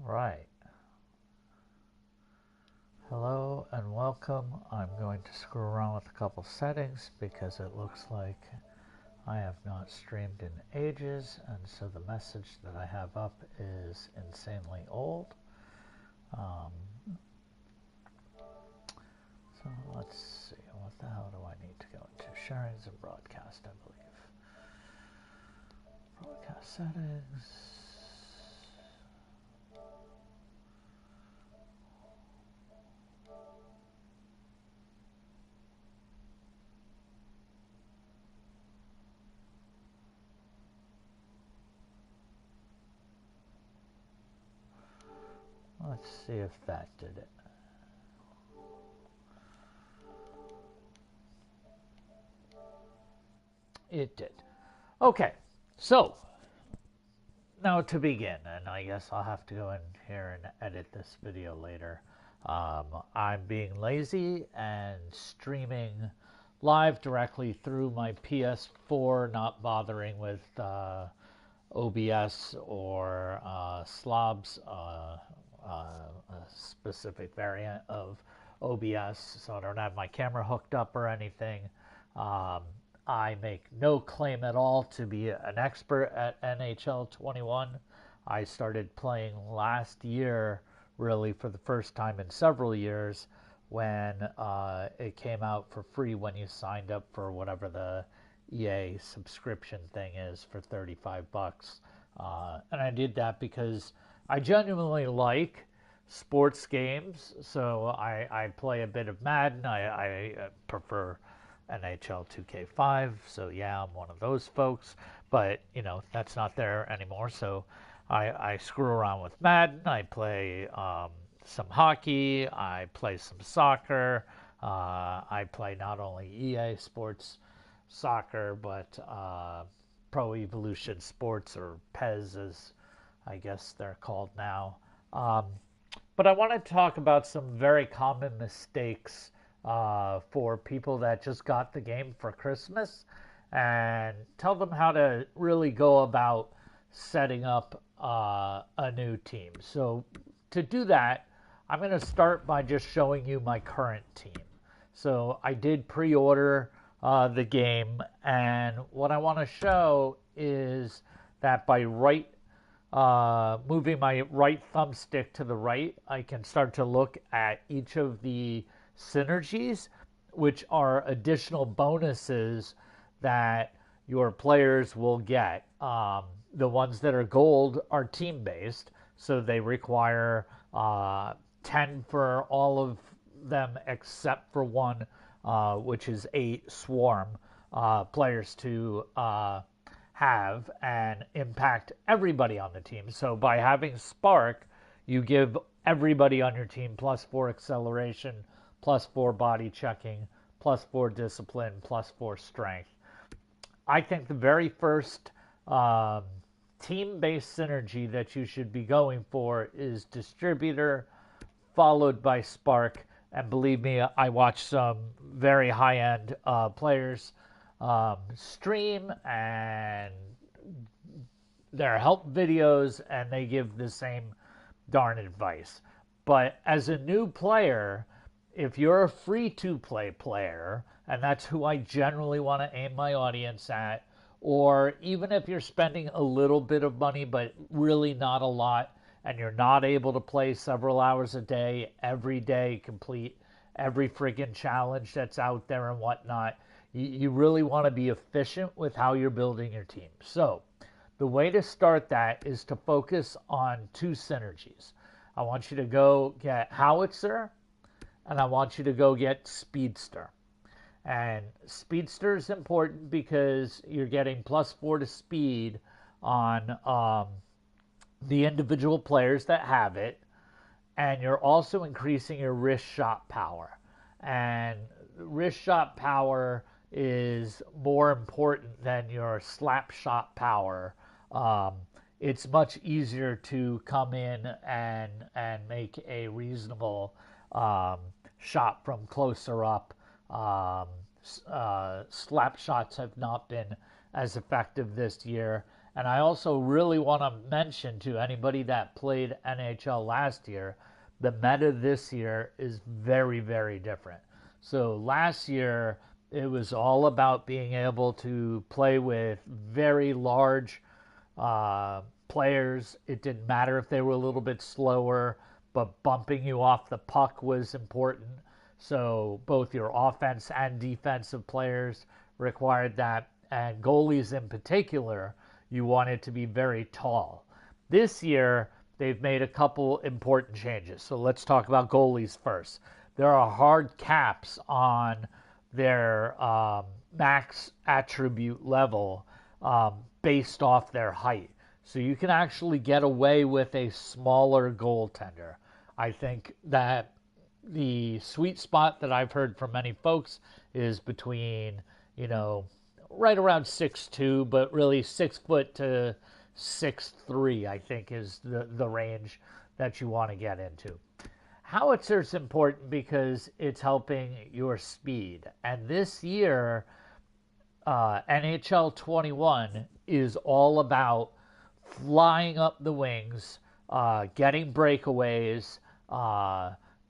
Right. Hello and welcome. I'm going to screw around with a couple settings because it looks like I have not streamed in ages, and so the message that I have up is insanely old. So let's see, what the hell do I need to go into? Sharings and broadcast, I believe. Broadcast settings. Let's see if that did it. It did. Okay, so now to begin, and I guess I'll have to go in here and edit this video later. I'm being lazy and streaming live directly through my PS4, not bothering with OBS or Slob's, a specific variant of OBS, so I don't have my camera hooked up or anything. I make no claim at all to be an expert at NHL 21. I started playing last year, really for the first time in several years, when it came out for free when you signed up for whatever the EA subscription thing is for $35. And I did that because I genuinely like sports games, so I play a bit of Madden. I prefer NHL 2K5, so yeah, I'm one of those folks, but that's not there anymore, so I screw around with Madden. I play some hockey, I play some soccer, I play not only EA Sports Soccer, but Pro Evolution Sports, or PES as I guess they're called now. But I want to talk about some very common mistakes for people that just got the game for Christmas, and tell them how to really go about setting up a new team. So to do that, I'm going to start by just showing you my current team. So I did pre-order the game, and what I want to show is that by moving my right thumbstick to the right, I can start to look at each of the synergies, which are additional bonuses that your players will get. The ones that are gold are team-based, so they require 10 for all of them except for one, which is 8 swarm players to have and impact everybody on the team. So by having Spark, you give everybody on your team +4 acceleration, +4 body checking, +4 discipline, +4 strength. I think the very first team-based synergy that you should be going for is Distributor, followed by Spark. And believe me, I watch some very high-end players stream and their help videos, and they give the same darn advice. But as a new player, if you're a free-to-play player, and that's who I generally want to aim my audience at, or even if you're spending a little bit of money but really not a lot, and you're not able to play several hours a day, every day, complete every friggin' challenge that's out there and whatnot, you really want to be efficient with how you're building your team. So the way to start that is to focus on 2 synergies. I want you to go get Howitzer, and I want you to go get Speedster. And Speedster is important because you're getting +4 to speed on the individual players that have it, and you're also increasing your wrist shot power. And wrist shot power is more important than your slap shot power. It's much easier to come in and make a reasonable shot from closer up. Slap shots have not been as effective this year, And I also really want to mention to anybody that played NHL last year, the meta this year is very, very different. So last year, it was all about being able to play with very large players. It didn't matter if they were a little bit slower, but bumping you off the puck was important. So both your offense and defensive players required that, and goalies in particular, you wanted to be very tall. This year, they've made a couple important changes. So let's talk about goalies first. There are hard caps on their max attribute level based off their height. So you can actually get away with a smaller goaltender. I think that the sweet spot that I've heard from many folks is between, right around 6'2", but really 6 foot to 6'3", I think is the range that you want to get into. Howitzer's important because it's helping your speed. And this year, NHL 21 is all about flying up the wings, getting breakaways,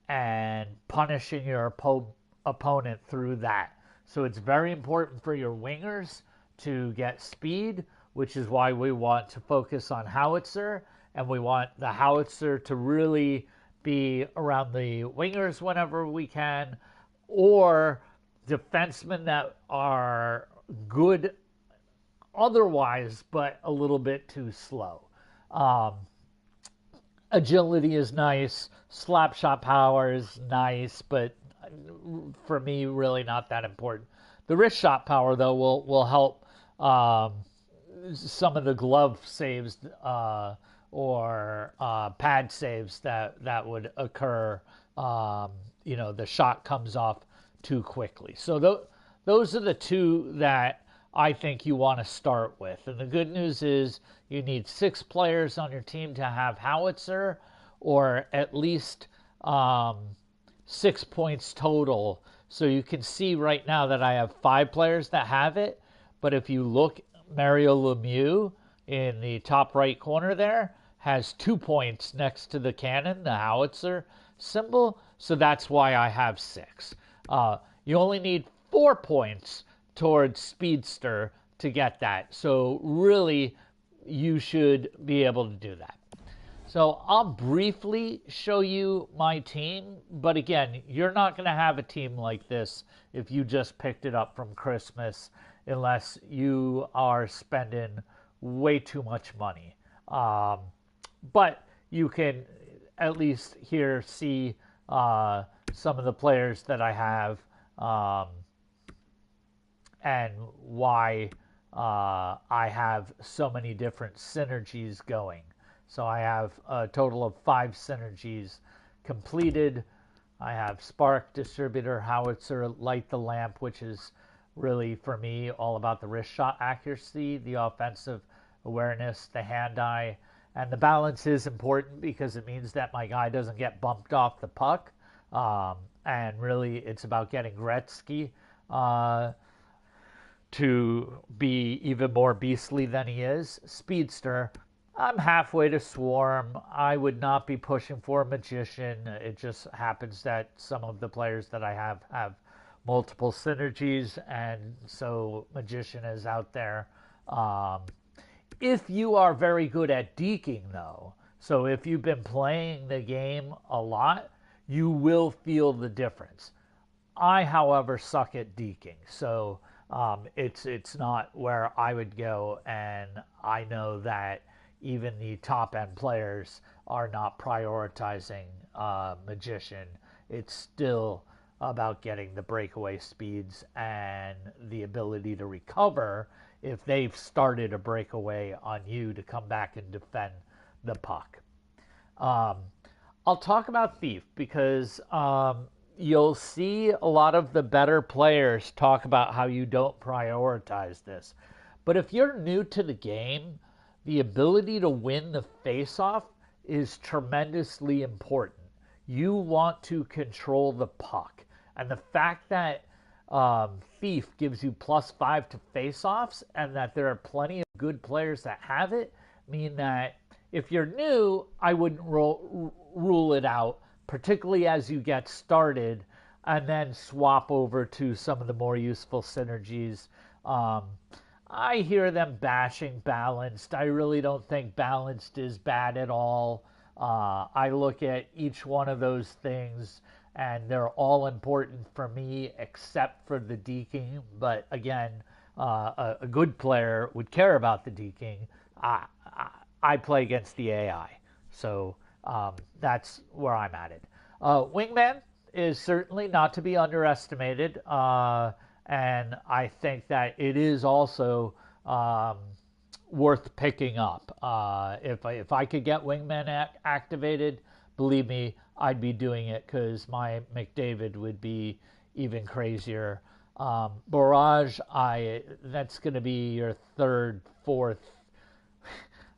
and punishing your opponent through that. So it's very important for your wingers to get speed, which is why we want to focus on howitzer, and we want the howitzer to really be around the wingers whenever we can, or defensemen that are good otherwise, but a little bit too slow. Agility is nice, slap shot power is nice, but for me, really not that important. The wrist shot power, though, will help some of the glove saves or pad saves that would occur. The shot comes off too quickly. So those are the two that I think you want to start with. And the good news is you need 6 players on your team to have howitzer, or at least 6 points total. So you can see right now that I have 5 players that have it. But if you look, Mario Lemieux in the top right corner there has 2 points next to the cannon, the howitzer symbol. So that's why I have 6. You only need 4 points towards speedster to get that. So really, you should be able to do that. So I'll briefly show you my team, but again, you're not going to have a team like this if you just picked it up from Christmas, unless you are spending way too much money. But you can at least here see some of the players that I have, and why I have so many different synergies going. So I have a total of 5 synergies completed. I have Spark, Distributor, Howitzer, Light the Lamp, which is really, for me, all about the wrist shot accuracy, the offensive awareness, the hand-eye, and the balance is important because it means that my guy doesn't get bumped off the puck. And really, it's about getting Gretzky to be even more beastly than he is. Speedster, I'm halfway to Swarm. I would not be pushing for a Magician. It just happens that some of the players that I have multiple synergies, and so Magician is out there. If you are very good at deking, though, so if you've been playing the game a lot, you will feel the difference. I, however, suck at deking, so it's not where I would go, and I know that even the top-end players are not prioritizing Magician. It's still about getting the breakaway speeds and the ability to recover if they've started a breakaway on you to come back and defend the puck. I'll talk about Thief because you'll see a lot of the better players talk about how you don't prioritize this. But if you're new to the game, the ability to win the face-off is tremendously important. You want to control the puck. And the fact that Thief gives you +5 to face-offs, and that there are plenty of good players that have it, mean that if you're new, I wouldn't rule it out, particularly as you get started, and then swap over to some of the more useful synergies. I hear them bashing balanced. I really don't think balanced is bad at all. I look at each one of those things, and they're all important for me except for the deking. But again, a good player would care about the deking. I play against the AI, so that's where I'm at it. Wingman is certainly not to be underestimated, and I think that it is also worth picking up. If I could get Wingman activated, believe me, I'd be doing it because my McDavid would be even crazier. Barrage, that's going to be your third, fourth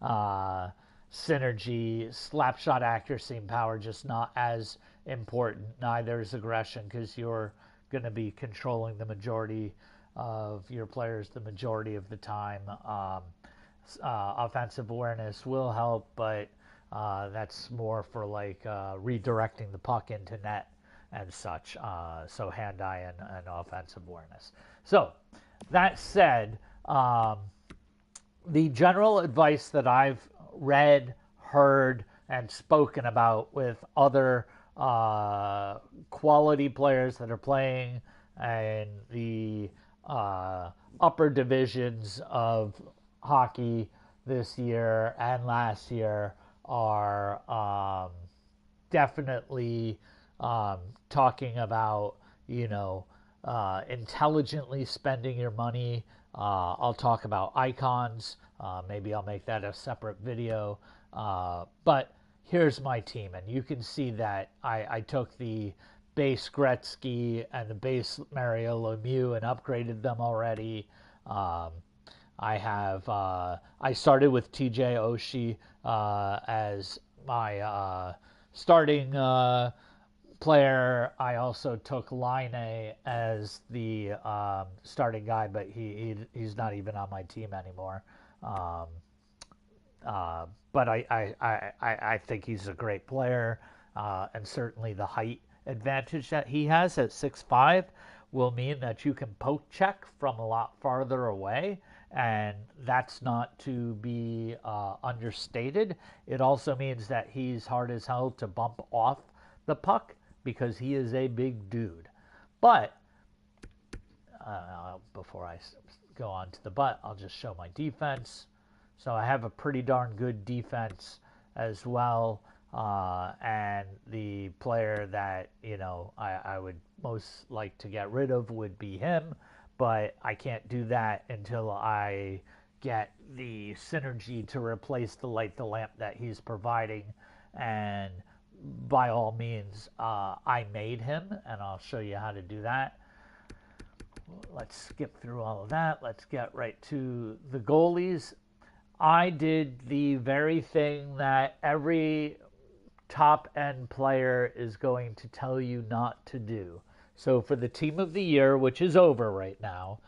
synergy. Slapshot accuracy and power just not as important. Neither is aggression because you're going to be controlling the majority of your players the majority of the time. Offensive awareness will help, but that's more for like redirecting the puck into net and such. So hand-eye and offensive awareness. So that said, the general advice that I've read, heard, and spoken about with other quality players that are playing in the upper divisions of hockey this year and last year are definitely talking about, intelligently spending your money. I'll talk about icons. Maybe I'll make that a separate video. But here's my team, and you can see that I took the base Gretzky and the base Mario Lemieux and upgraded them already. I started with TJ Oshie as my starting player. I also took Laine as the starting guy, but he's not even on my team anymore. But I think he's a great player, and certainly the height advantage that he has at 6'5" will mean that you can poke check from a lot farther away, and that's not to be understated. It also means that he's hard as hell to bump off the puck because he is a big dude. But before I go on to the but, I'll just show my defense. So I have a pretty darn good defense as well. And the player that, I would most like to get rid of would be him. But I can't do that until I get the synergy to replace the light the lamp that he's providing. And by all means, I made him, and I'll show you how to do that. Let's skip through all of that. Let's get right to the goalies. I did the very thing that every top-end player is going to tell you not to do. So for the team of the year, which is over right now,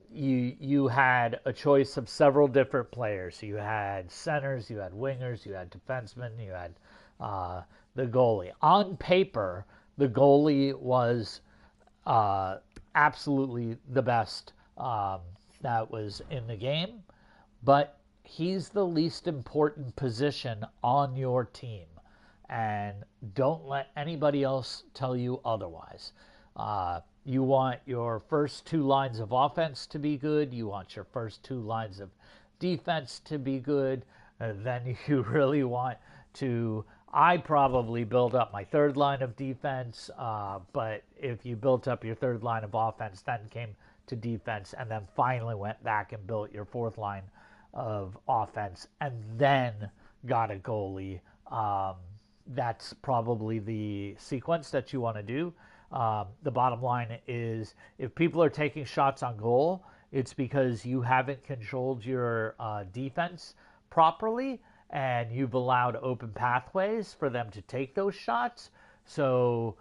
you had a choice of several different players. You had centers, you had wingers, you had defensemen, you had the goalie. On paper, the goalie was absolutely the best that was in the game, but he's the least important position on your team, and don't let anybody else tell you otherwise. You want your first two lines of offense to be good. You want your first two lines of defense to be good. Then you really want to, I probably build up my third line of defense, but if you built up your third line of offense, then came to defense, and then finally went back and built your fourth line of offense, and then got a goalie, that's probably the sequence that you want to do. The bottom line is, if people are taking shots on goal, it's because you haven't controlled your defense properly, and you've allowed open pathways for them to take those shots. So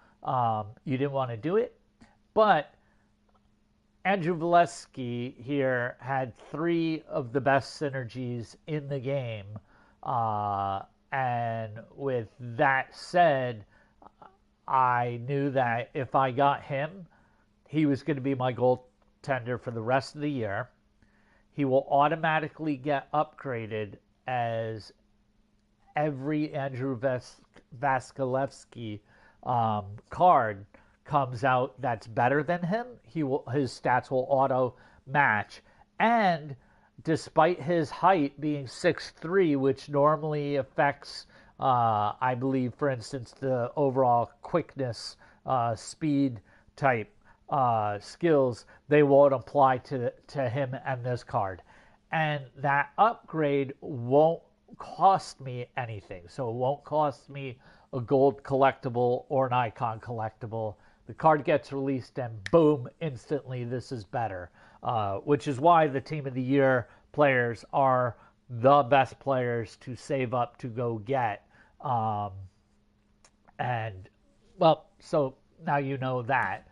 you didn't want to do it. But Andrew Valesky here had 3 of the best synergies in the game. And with that said, I knew that if I got him, he was going to be my goaltender for the rest of the year. He will automatically get upgraded as every Andrew Vasilevsky card comes out that's better than him. His stats will auto match. And despite his height being 6'3", which normally affects, I believe, for instance, the overall quickness, speed type skills, they won't apply to him and this card. And that upgrade won't cost me anything. So it won't cost me a gold collectible or an icon collectible. The card gets released and boom, instantly this is better. Which is why the Team of the Year players are the best players to save up to go get. And, well, so now you know that.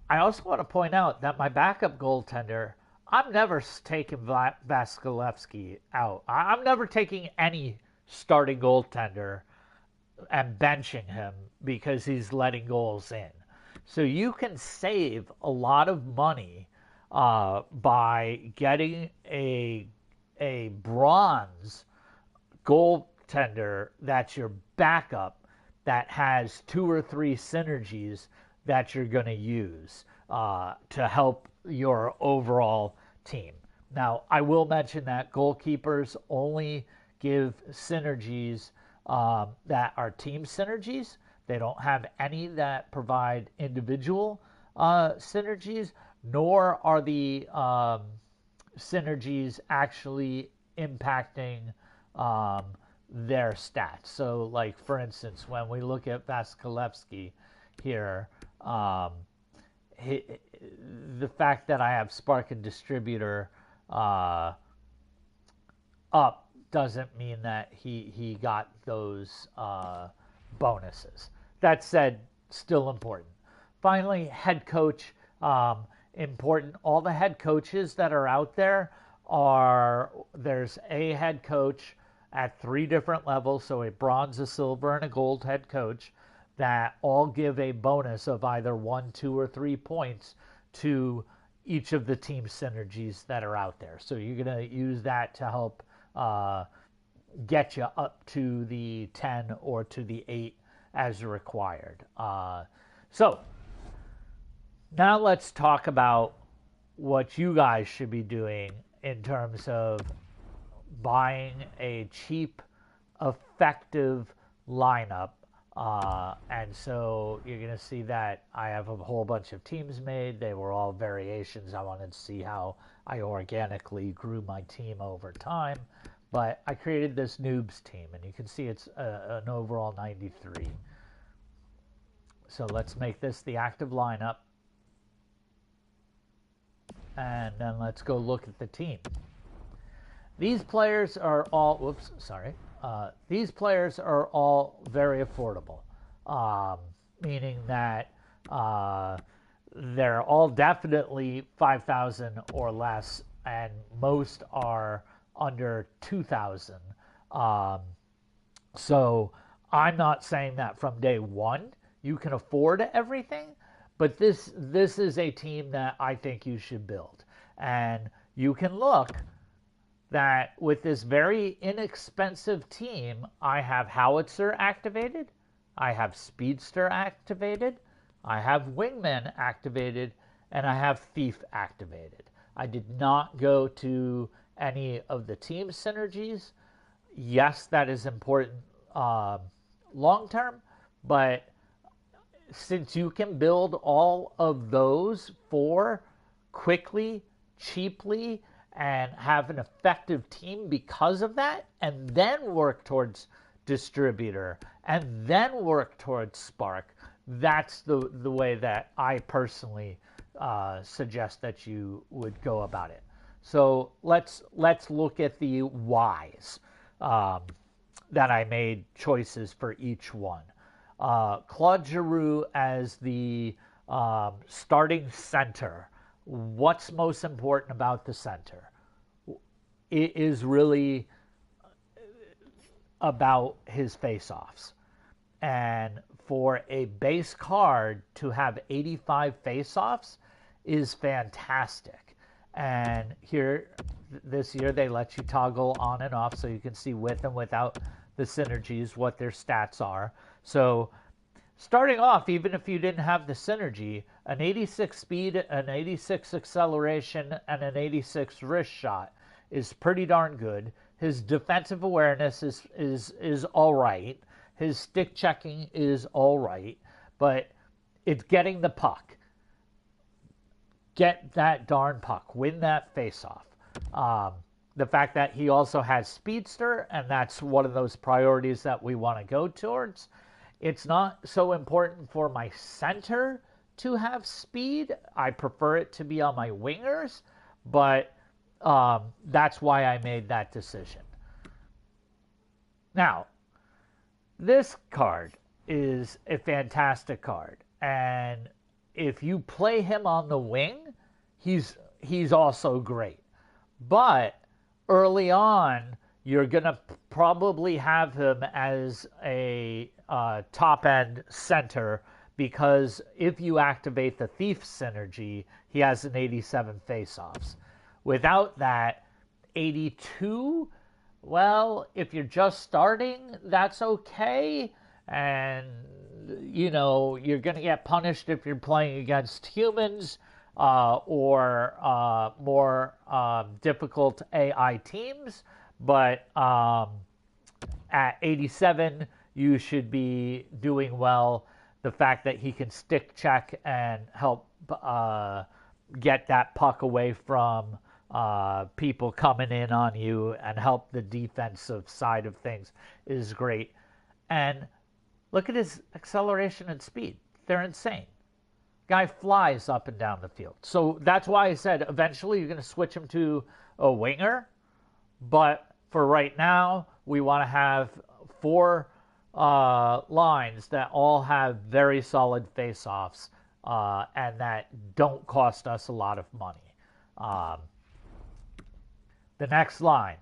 I also want to point out that my backup goaltender, I'm never taking Vasilevsky out. I'm never taking any starting goaltender and benching him because he's letting goals in. So you can save a lot of money by getting a bronze goaltender that's your backup that has 2 or 3 synergies that you're going to use to help your overall team. Now, I will mention that goalkeepers only give synergies that are team synergies. They don't have any that provide individual synergies, nor are the synergies actually impacting their stats. So, like, for instance, when we look at Vasilevsky here, the fact that I have Spark and Distributor up doesn't mean that he got those bonuses. That said, still important. Finally, head coach, important. All the head coaches that are out there there's a head coach at 3 different levels, so a bronze, a silver, and a gold head coach that all give a bonus of either 1, 2, or 3 points to each of the team synergies that are out there. So you're going to use that to help get you up to the 10 or to the 8 as required. So now let's talk about what you guys should be doing in terms of buying a cheap, effective lineup. And so you're going to see that I have a whole bunch of teams made. They were all variations. I wanted to see how I organically grew my team over time. But I created this noobs team, and you can see it's an overall 93. So let's make this the active lineup. And then let's go look at the team. These players are all, these players are all very affordable, meaning that they're all definitely 5,000 or less, and most are under 2,000. So I'm not saying that from day one you can afford everything, but this is a team that I think you should build. And you can look that with this very inexpensive team, I have Howitzer activated, I have Speedster activated, I have Wingman activated, and I have Thief activated. I did not go to any of the team synergies. Yes, that is important long term, but since you can build all of those quickly, cheaply, and have an effective team because of that, and then work towards distributor, and then work towards Spark, that's the way that I personally suggest that you would go about it. So let's look at the whys that I made choices for each one. Claude Giroux as the Starting center. What's most important about the center? It is really about his face-offs. And for a base card to have 85 face-offs is fantastic. And here, this year, they let you toggle on and off so you can see with and without the synergies what their stats are. So starting off, even if you didn't have the synergy, an 86 speed, an 86 acceleration, and an 86 wrist shot is pretty darn good. His defensive awareness is all right. His stick checking is all right. But it's getting the puck. Get that darn puck. Win that faceoff. The fact that he also has speedster, and that's one of those priorities that we want to go towards. It's not so important for my center to have speed. I prefer it to be on my wingers, but that's why I made that decision. Now, this card is a fantastic card, and if you play him on the wing, he's also great. But early on, you're going to probably have him as a top-end center because if you activate the Thief synergy, he has an 87 face-offs. Without that, 82, well, if you're just starting, that's okay. And, you know, you're going to get punished if you're playing against humans or more difficult AI teams. But at 87, you should be doing well. The fact that he can stick check and help get that puck away from people coming in on you and help the defensive side of things is great. And look at his acceleration and speed. They're insane. Guy flies up and down the field. So that's why I said eventually you're going to switch him to a winger. But for right now, we want to have 4 lines that all have very solid face-offs and that don't cost us a lot of money. The next line,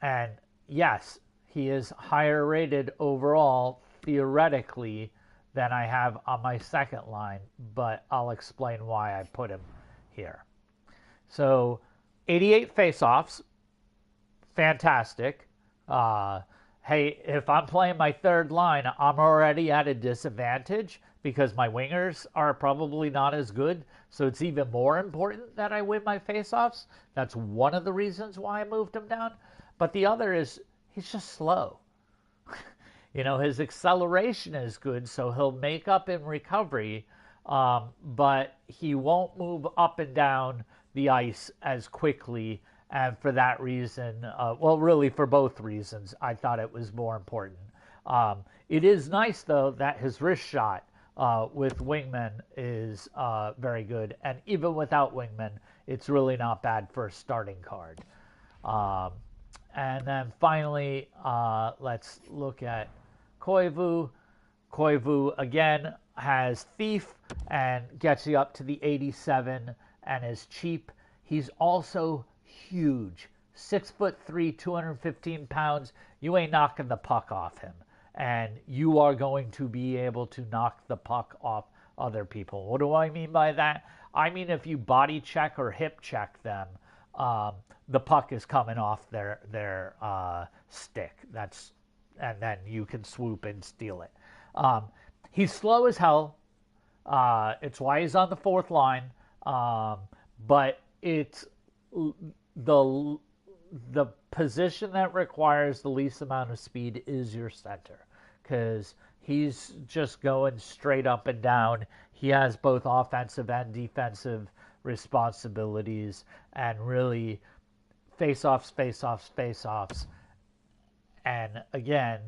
and yes, he is higher rated overall theoretically than I have on my second line, but I'll explain why I put him here. So 88 face-offs, fantastic. Hey, if I'm playing my third line, I'm already at a disadvantage because my wingers are probably not as good. So it's even more important that I win my faceoffs. That's one of the reasons why I moved him down. But the other is he's just slow. You know, his acceleration is good, so he'll make up in recovery, but he won't move up and down the ice as quickly. And for that reason, well, really for both reasons, I thought it was more important. It is nice, though, that his wrist shot with wingmen is very good. And even without wingmen, it's really not bad for a starting card. And then finally, let's look at Koivu. Koivu, again, has Thief and gets you up to the 87 and is cheap. He's also huge. 6'3", 215 pounds. You ain't knocking the puck off him. And you are going to be able to knock the puck off other people. What do I mean by that? I mean if you body check or hip check them, the puck is coming off their stick. And then you can swoop and steal it. He's slow as hell. It's why he's on the 4th line. But it's the position that requires the least amount of speed is your center, because he's just going straight up and down. He has both offensive and defensive responsibilities, and really face-offs, and again,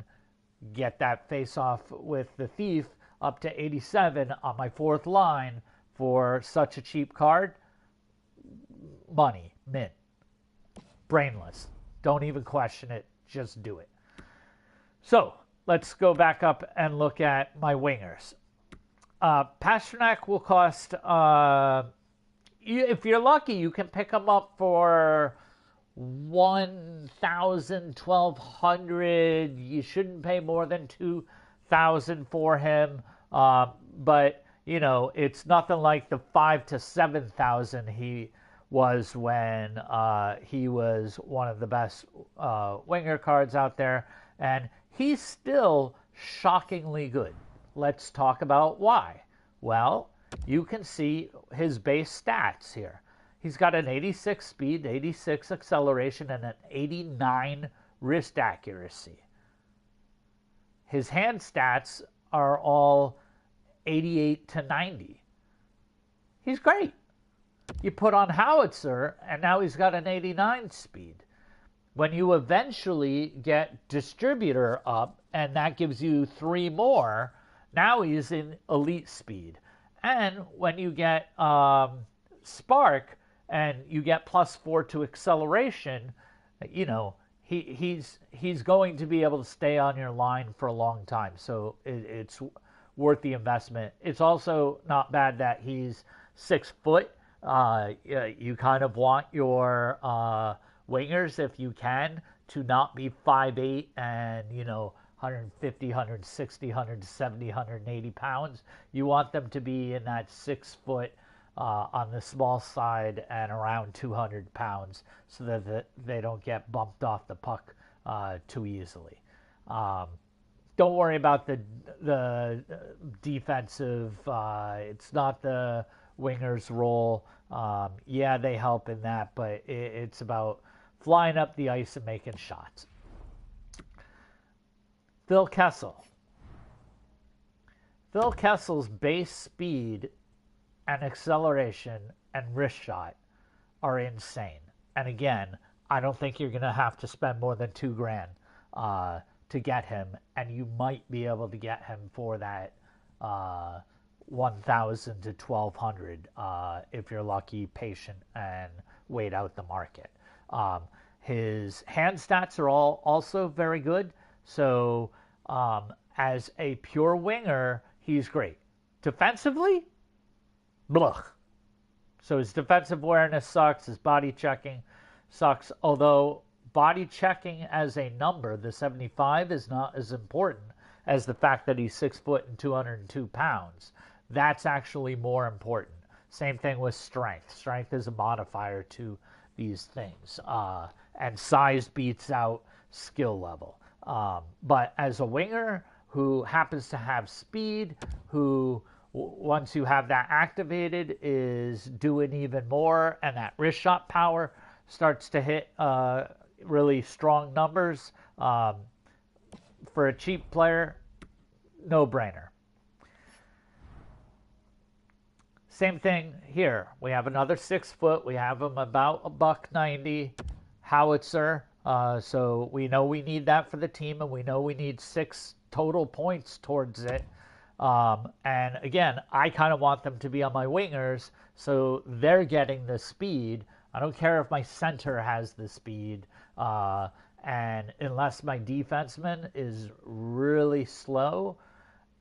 get that face-off with the Thief up to 87 on my 4th line for such a cheap card. Money, mint. Brainless. Don't even question it. Just do it. So let's go back up and look at my wingers. Pasternak will cost, if you're lucky, you can pick him up for 1,000, 1,200. You shouldn't pay more than 2,000 for him. But, it's nothing like the 5,000 to 7,000 he was when he was one of the best winger cards out there. And he's still shockingly good. Let's talk about why. Well, you can see his base stats here. He's got an 86 speed, 86 acceleration, and an 89 wrist accuracy. His hand stats are all 88 to 90. He's great. You put on Hawkissimo, and now he's got an 89 speed. When you eventually get distributor up, and that gives you 3 more, now he's in elite speed. And when you get Spark, and you get +4 to acceleration, he's going to be able to stay on your line for a long time. So it's worth the investment. It's also not bad that he's 6 foot. You kind of want your wingers, if you can, to not be 5'8" and 150, 160, 170, 180 pounds. You want them to be in that 6 foot on the small side and around 200 pounds so that they don't get bumped off the puck too easily. Don't worry about the defensive. It's not the winger's role. Yeah, they help in that, but it's about flying up the ice and making shots. Phil Kessel. Phil Kessel's base speed and acceleration and wrist shot are insane. And again, I don't think you're going to have to spend more than $2,000 to get him, and you might be able to get him for that 1,000 to 1,200 if you're lucky, patient, and wait out the market. His hand stats are all also very good. So as a pure winger, he's great. Defensively, blah. So his defensive awareness sucks. His body checking sucks. Although body checking as a number, the 75, is not as important as the fact that he's 6 foot and 202 pounds. That's actually more important. Same thing with strength. Strength is a modifier to these things. And size beats out skill level. But as a winger who happens to have speed, who once you have that activated is doing even more, and that wrist shot power starts to hit really strong numbers, for a cheap player, no brainer. Same thing here. We have another 6 foot. We have him about $190 howitzer. So we know we need that for the team, and we know we need 6 total points towards it. And again, I kind of want them to be on my wingers, so they're getting the speed. I don't care if my center has the speed. And unless my defenseman is really slow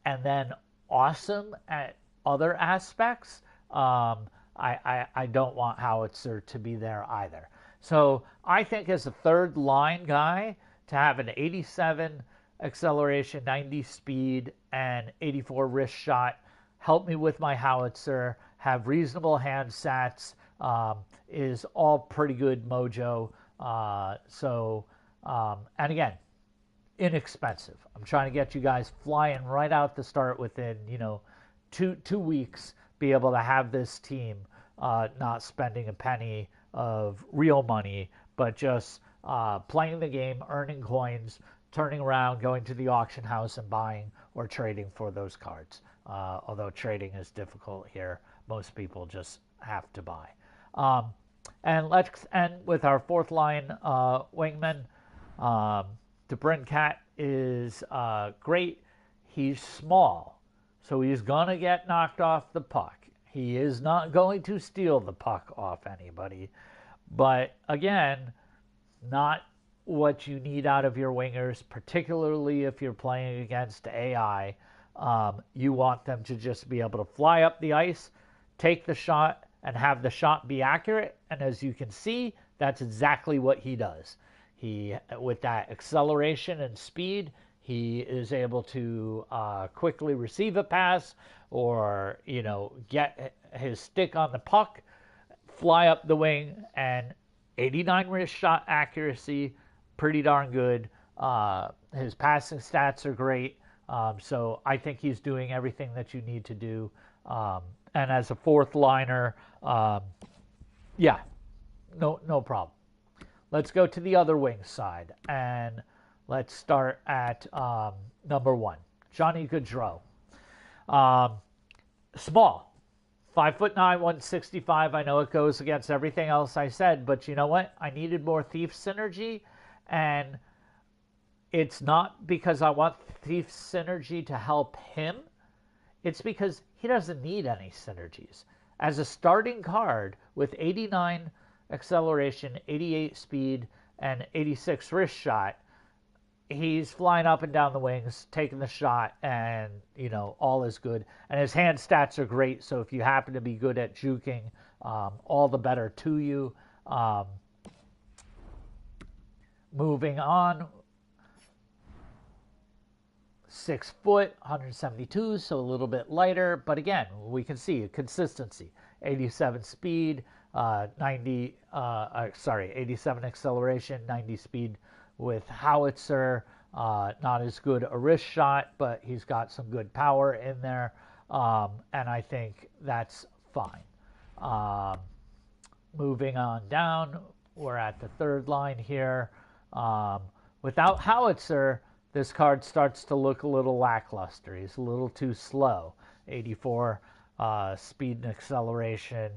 and then awesome at other aspects, I don't want Hawitzer to be there either. So I think as a third line guy, to have an 87 acceleration, 90 speed, and 84 wrist shot, help me with my Hawitzer, have reasonable hand stats, is all pretty good mojo. And again, inexpensive. I'm trying to get you guys flying right out the start within, 2 weeks, be able to have this team not spending a penny of real money, but just playing the game, earning coins, turning around, going to the auction house and buying or trading for those cards. Although trading is difficult here, most people just have to buy. And let's end with our fourth line wingman. DeBrincat is great. He's small, so he's going to get knocked off the puck. He is not going to steal the puck off anybody. But again, not what you need out of your wingers, particularly if you're playing against AI. You want them to just be able to fly up the ice, take the shot, and have the shot be accurate. And as you can see, that's exactly what he does. He, with that acceleration and speed, he is able to quickly receive a pass, or get his stick on the puck, fly up the wing, and 89 wrist shot accuracy, pretty darn good. His passing stats are great. So I think he's doing everything that you need to do. And as a fourth liner, yeah, no problem. Let's go to the other wing side, and let's start at number 1, Johnny Gaudreau. Small, 5'9", 165. I know it goes against everything else I said, but you know what? I needed more Thief synergy, and it's not because I want Thief synergy to help him. It's because he doesn't need any synergies. As a starting card with 89 acceleration, 88 speed, and 86 wrist shot, he's flying up and down the wings, taking the shot, and all is good. And his hand stats are great, so if you happen to be good at juking, all the better to you. Moving on, 6 foot, 172, so a little bit lighter, but again, we can see a consistency. 87 speed, 87 acceleration, 90 speed with howitzer. Not as good a wrist shot, but he's got some good power in there, and I think that's fine. Moving on down, we're at the third line here. Without howitzer, this card starts to look a little lackluster. He's a little too slow. 84 speed and acceleration.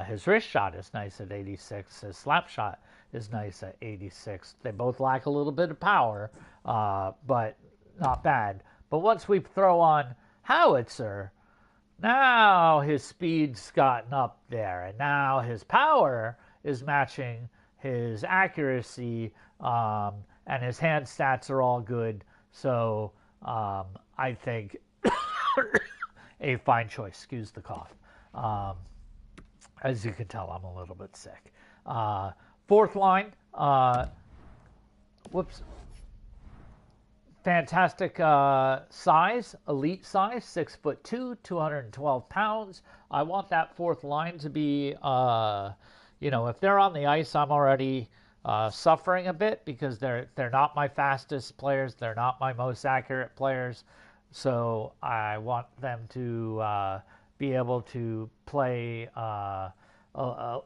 His wrist shot is nice at 86. His slap shot is nice at 86. They both lack a little bit of power, but not bad. But once we throw on howitzer, now his speed's gotten up there, and now his power is matching his accuracy, and his hand stats are all good. So I think a fine choice. Excuse the cough. As you can tell, I'm a little bit sick. Fourth line. Fantastic size, elite size, 6'2", 212 pounds. I want that fourth line to be, if they're on the ice, I'm already suffering a bit because they're not my fastest players. They're not my most accurate players. So I want them to be able to play a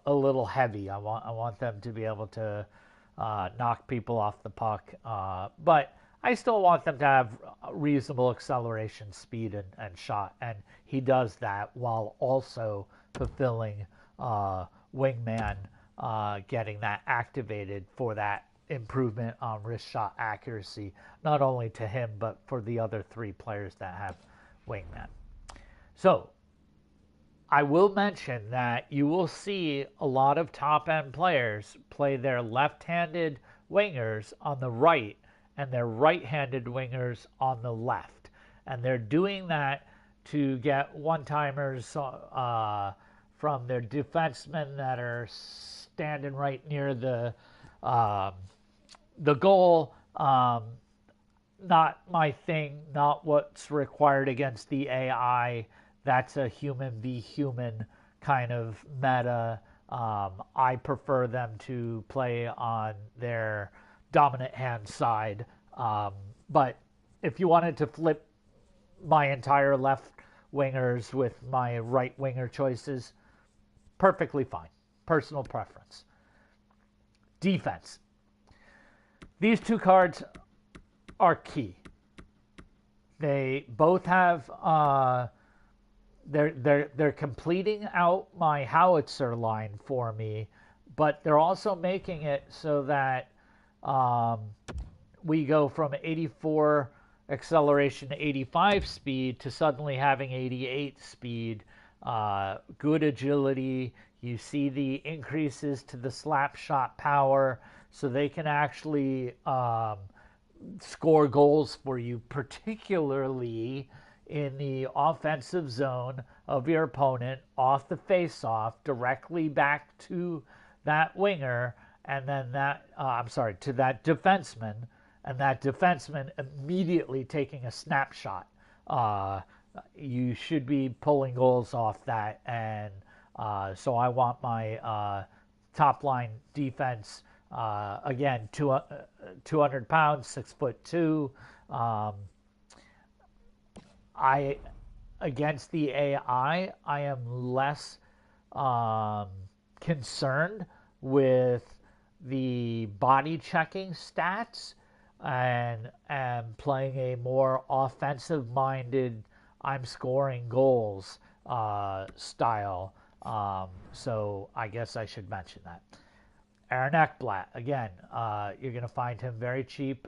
little heavy. I want them to be able to knock people off the puck. But I still want them to have reasonable acceleration, speed, and shot. And he does that while also fulfilling wingman, getting that activated for that improvement on wrist shot accuracy, not only to him, but for the other 3 players that have wingman. So I will mention that you will see a lot of top-end players play their left-handed wingers on the right and their right-handed wingers on the left. And they're doing that to get one-timers from their defensemen that are standing right near the goal. Not my thing, not what's required against the AI. That's a human v human kind of meta. I prefer them to play on their dominant hand side. But if you wanted to flip my entire left wingers with my right winger choices, perfectly fine. Personal preference. Defense. These 2 cards are key. They both have they're completing out my howitzer line for me, but they're also making it so that we go from 84 acceleration to 85 speed to suddenly having 88 speed, good agility. You see the increases to the slap shot power, so they can actually score goals for you, particularly in the offensive zone of your opponent off the face-off directly back to that winger, and then to that defenseman, and that defenseman immediately taking a snapshot. You should be pulling goals off that, and so I want my top line defense, again, 200 pounds, 6'2". Against the AI, I am less concerned with the body checking stats and playing a more offensive minded, I'm scoring goals style. So I guess I should mention that. Aaron Ekblad, again, you're going to find him very cheap,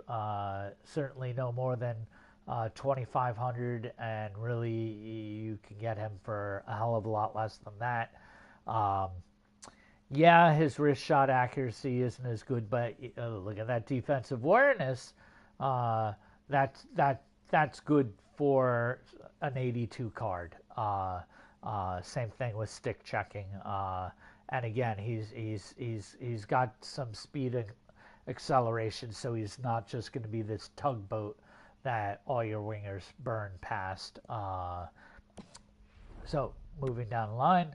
certainly no more than 2,500, and really you can get him for a hell of a lot less than that. Yeah, his wrist shot accuracy isn't as good, but look at that defensive awareness. That's good for an 82 card. Same thing with stick checking. And again, he's got some speed and acceleration, so he's not just going to be this tugboat that all your wingers burn past. So moving down the line,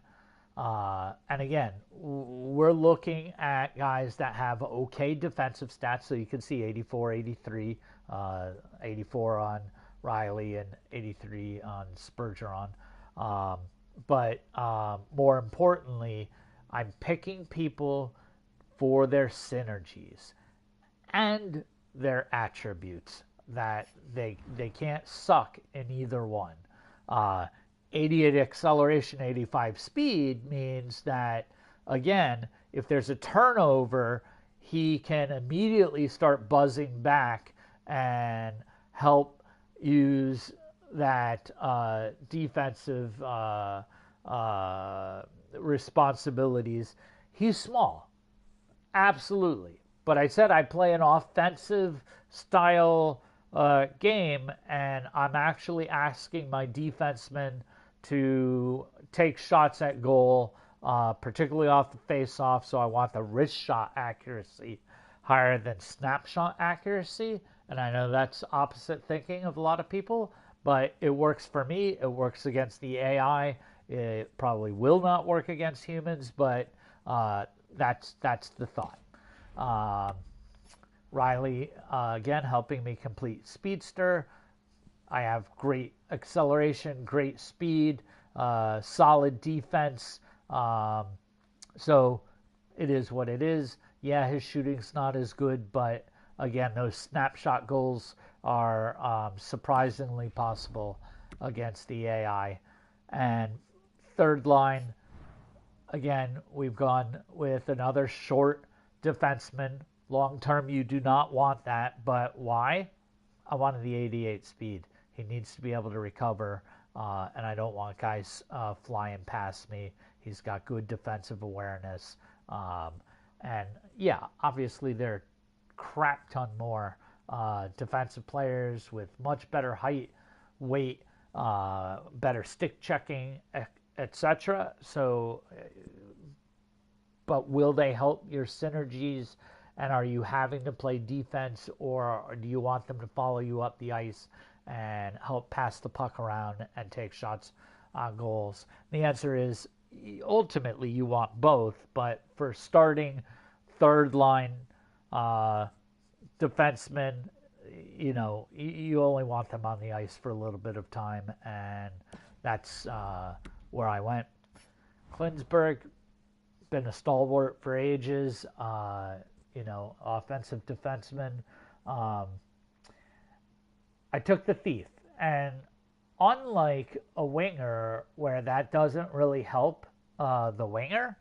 and again, we're looking at guys that have okay defensive stats. So you can see 84, 83, 84 on Riley and 83 on Spurgeon. But more importantly, I'm picking people for their synergies and their attributes, that they can't suck in either one. 88 acceleration, 85 speed means that, again, if there's a turnover, he can immediately start buzzing back and help use that defensive responsibilities. He's small, absolutely. But I said I play an offensive style game, and I'm actually asking my defensemen to take shots at goal, particularly off the face-off. So I want the wrist shot accuracy higher than snapshot accuracy. And I know that's opposite thinking of a lot of people, but it works for me. It works against the AI. It probably will not work against humans, but that's the thought. Riley, again, helping me complete Speedster. I have great acceleration, great speed, solid defense. So it is what it is. Yeah, his shooting's not as good, but again, those snapshot goals are surprisingly possible against the AI. And third line, again, we've gone with another short defenseman. Long term, you do not want that, but why? I wanted the 88 speed. He needs to be able to recover, and I don't want guys flying past me. He's got good defensive awareness. And yeah, obviously there are crap ton more defensive players with much better height, weight, better stick checking, etc. So, but will they help your synergies? And are you having to play defense, or do you want them to follow you up the ice and help pass the puck around and take shots on goals? The answer is ultimately you want both, but for starting third line defensemen, you only want them on the ice for a little bit of time, and that's where I went. Klinsberg, been a stalwart for ages. Offensive defenseman. I took the Thief, and unlike a winger where that doesn't really help the winger,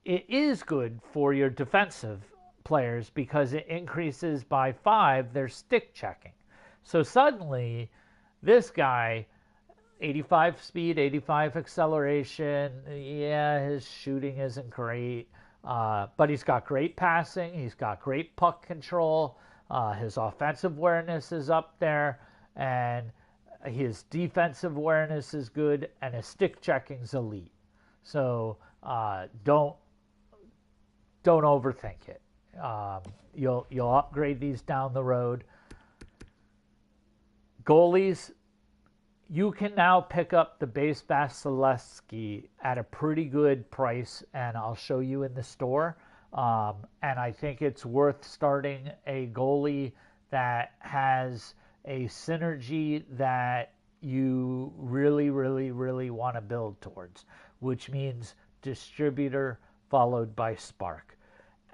it is good for your defensive players because it increases by 5 their stick checking. So suddenly, this guy, 85 speed, 85 acceleration, yeah, his shooting isn't great. But he's got great passing. He's got great puck control. His offensive awareness is up there. And his defensive awareness is good, and his stick checking's elite. So don't overthink it. You'll upgrade these down the road. Goalies, you can now pick up the base Vasilevsky at a pretty good price, and I'll show you in the store. And I think it's worth starting a goalie that has a synergy that you really, really, really want to build towards, which means distributor followed by spark.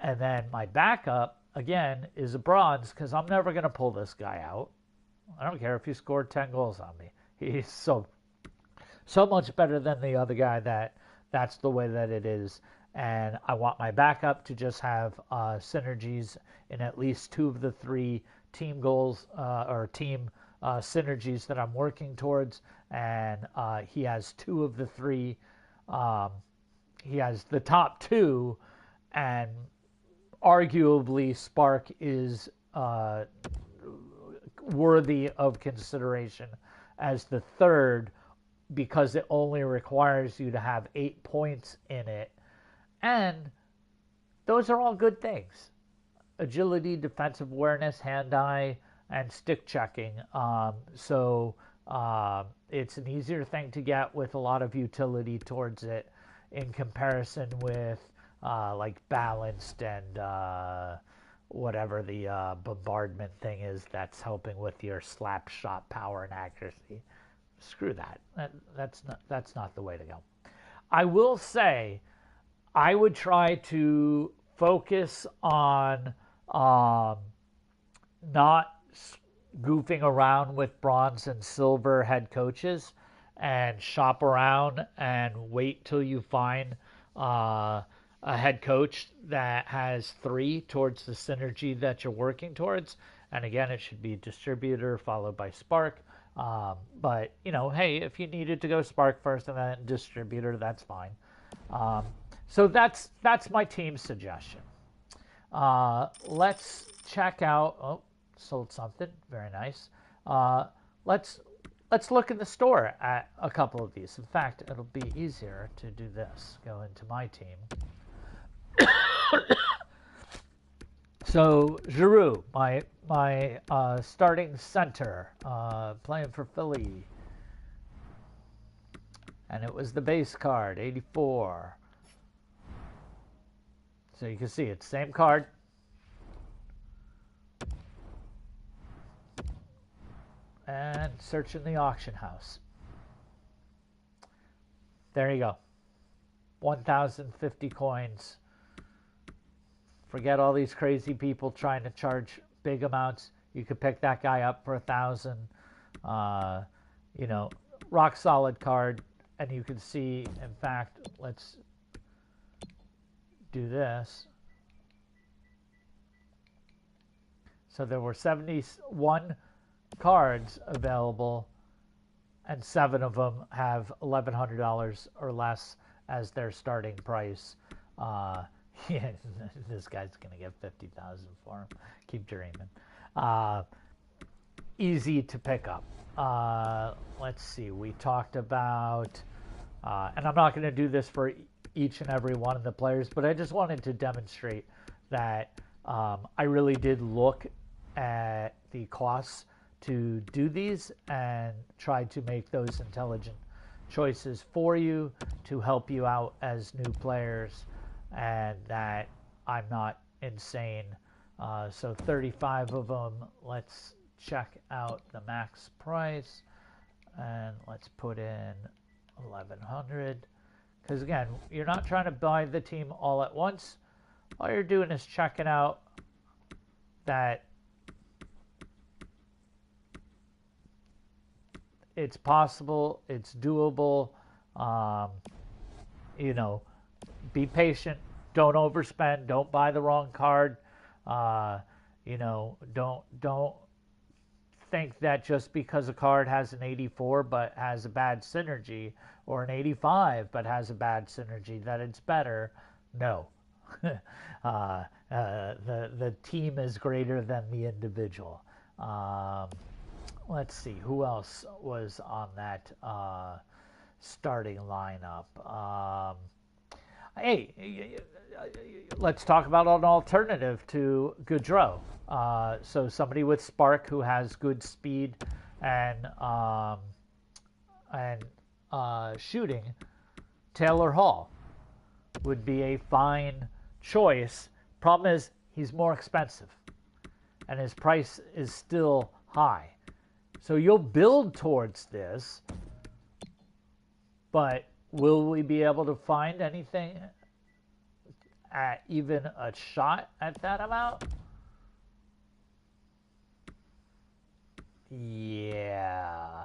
And then my backup, again, is a bronze, because I'm never going to pull this guy out. I don't care if he scored 10 goals on me. He's so much better than the other guy that's the way that it is. And I want my backup to just have synergies in at least 2 of the 3 team goals or team synergies that I'm working towards. And he has 2 of the 3. He has the top 2, and arguably Spark is worthy of consideration as the 3rd, because it only requires you to have 8 points in it. And those are all good things. Agility, defensive awareness, hand-eye, and stick checking. So it's an easier thing to get with a lot of utility towards it in comparison with like balanced and whatever the bombardment thing is that's helping with your slap shot power and accuracy. Screw that. That's not the way to go. I will say I would try to focus on not goofing around with bronze and silver head coaches, and shop around and wait till you find a head coach that has 3 towards the synergy that you're working towards. And again, it should be distributor followed by spark. But, hey, if you needed to go spark first and then distributor, that's fine. So that's my team suggestion. Let's check out. Oh, sold something. Very nice. Let's look in the store at a couple of these. In fact, it'll be easier to do this. Go into my team. So Giroux, my starting center, playing for Philly, and it was the base card, 84. So you can see it's the same card. And search in the auction house. There you go. 1,050 coins. Forget all these crazy people trying to charge big amounts. You could pick that guy up for 1,000. Rock solid card. And you can see, in fact, let's do this. So there were 71 cards available, and 7 of them have $1,100 or less as their starting price. Yeah, this guy's gonna get 50,000 for him. Keep dreaming. Easy to pick up. Let's see. We talked about, and I'm not going to do this for each and every one of the players, but I just wanted to demonstrate that I really did look at the costs to do these and try to make those intelligent choices for you to help you out as new players, and that I'm not insane. So 35 of them. Let's check out the max price, and let's put in 1,100. Because again, you're not trying to buy the team all at once. All you're doing is checking out that it's possible, it's doable. Be patient. Don't overspend. Don't buy the wrong card. Don't think that just because a card has an 84 but has a bad synergy, or an 85 but has a bad synergy, that it's better. No. The team is greater than the individual. let's see, who else was on that starting lineup? Hey, let's talk about an alternative to Gaudreau. So somebody with spark who has good speed and shooting. Taylor Hall would be a fine choice. Problem is, he's more expensive, and his price is still high. So you'll build towards this, but will we be able to find anything at even a shot at that amount? Yeah,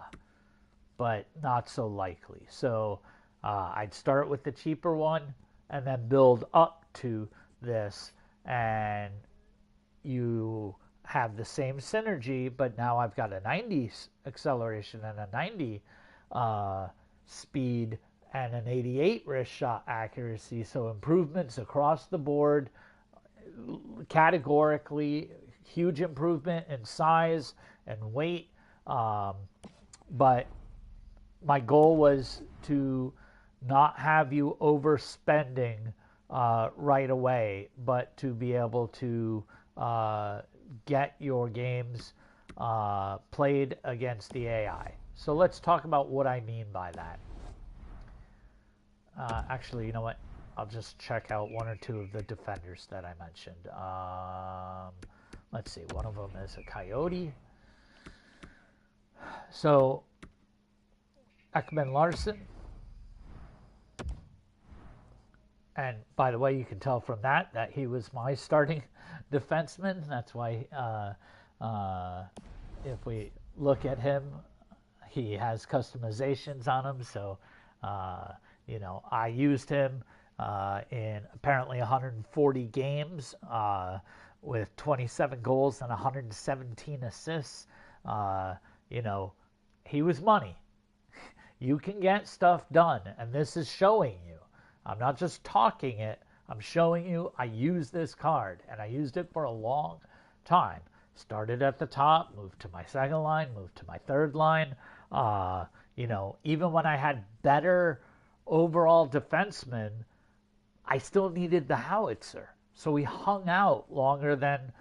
but not so likely. So I'd start with the cheaper one and then build up to this, and you have the same synergy, but now I've got a 90 acceleration and a 90 speed and an 88 wrist shot accuracy. So improvements across the board, categorically, huge improvement in size and weight. But my goal was to not have you overspending right away, but to be able to get your games played against the AI. So let's talk about what I mean by that. Actually, you know what? I'll just check out one or two of the defenders that I mentioned. Let's see. One of them is a Coyote. So, Ekman Larson. And by the way, you can tell from that he was my starting defenseman. That's why if we look at him, he has customizations on him. So, I used him in apparently 140 games with 27 goals and 117 assists. He was money. You can get stuff done, and this is showing you. I'm not just talking it. I'm showing you I use this card, and I used it for a long time. Started at the top, moved to my second line, moved to my third line. Even when I had better overall defensemen, I still needed the howitzer. So he hung out longer than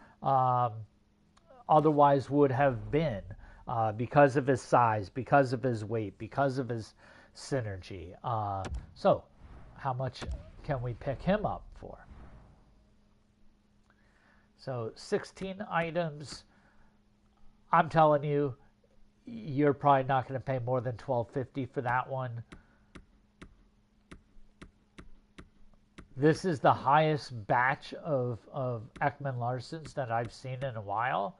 otherwise would have been because of his size, because of his weight, because of his synergy. So how much can we pick him up for? So 16 items. I'm telling you, you're probably not going to pay more than $12.50 for that one. This is the highest batch of Ekman Larsons that I've seen in a while.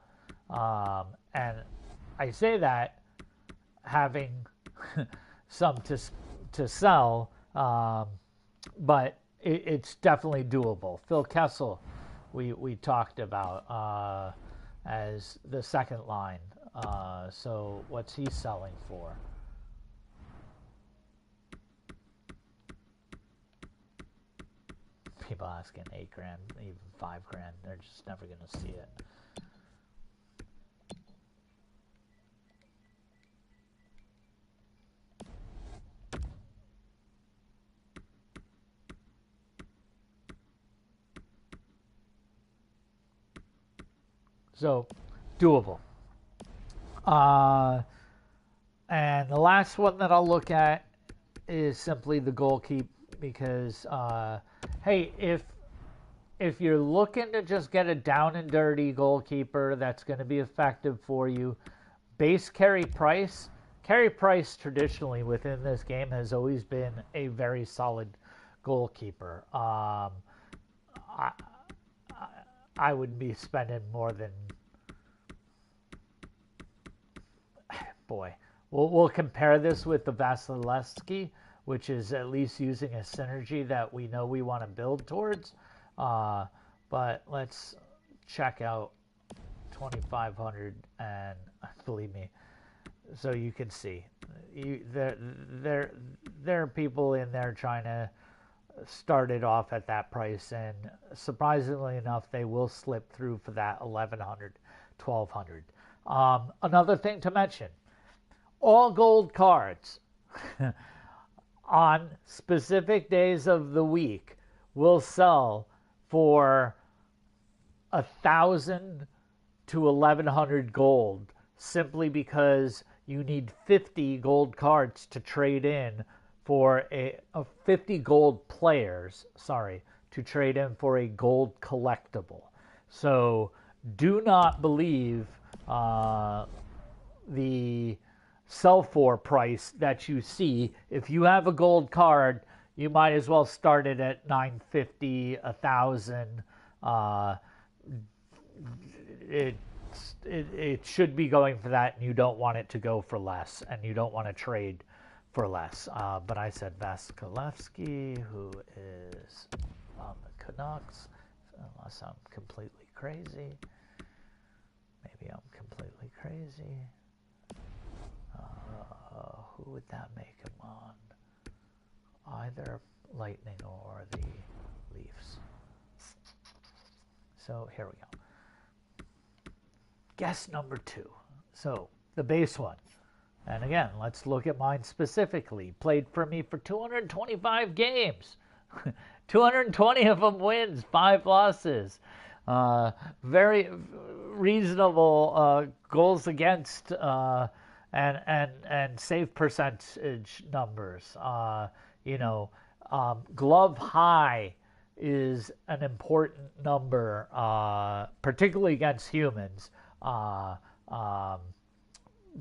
And I say that having some to sell, but it's definitely doable. Phil Kessel, we talked about as the second line. So what's he selling for? People asking $8,000, even $5,000. They're just never going to see it. So, doable. And the last one that I'll look at is simply the goalkeeper, because hey, if you're looking to just get a down and dirty goalkeeper that's going to be effective for you, base Carey Price traditionally within this game has always been a very solid goalkeeper. I would be spending more than, boy. We'll compare this with the Vasilevsky, which is at least using a synergy that we know we want to build towards. But let's check out 2,500, and believe me, so you can see, there are people in there trying to start it off at that price, and surprisingly enough, they will slip through for that 1,100, 1,200. Another thing to mention, all gold cards on specific days of the week will sell for 1,000 to 1,100 gold, simply because you need 50 gold cards to trade in for a 50 gold players, to trade in for a gold collectible. So do not believe the sell for price that you see. If you have a gold card, you might as well start it at 950, 1,000. It should be going for that, and you don't want it to go for less, and you don't want to trade for less. But I said Vasilevsky, who is on the Canucks, unless I'm completely crazy. Maybe I'm completely crazy. Who would that make him on? Either Lightning or the Leafs. So here we go. Guess number 2. So the base one. And again, let's look at mine specifically. Played for me for 225 games. 220 of them wins, 5 losses. Very reasonable goals against and save percentage numbers. Glove high is an important number, particularly against humans.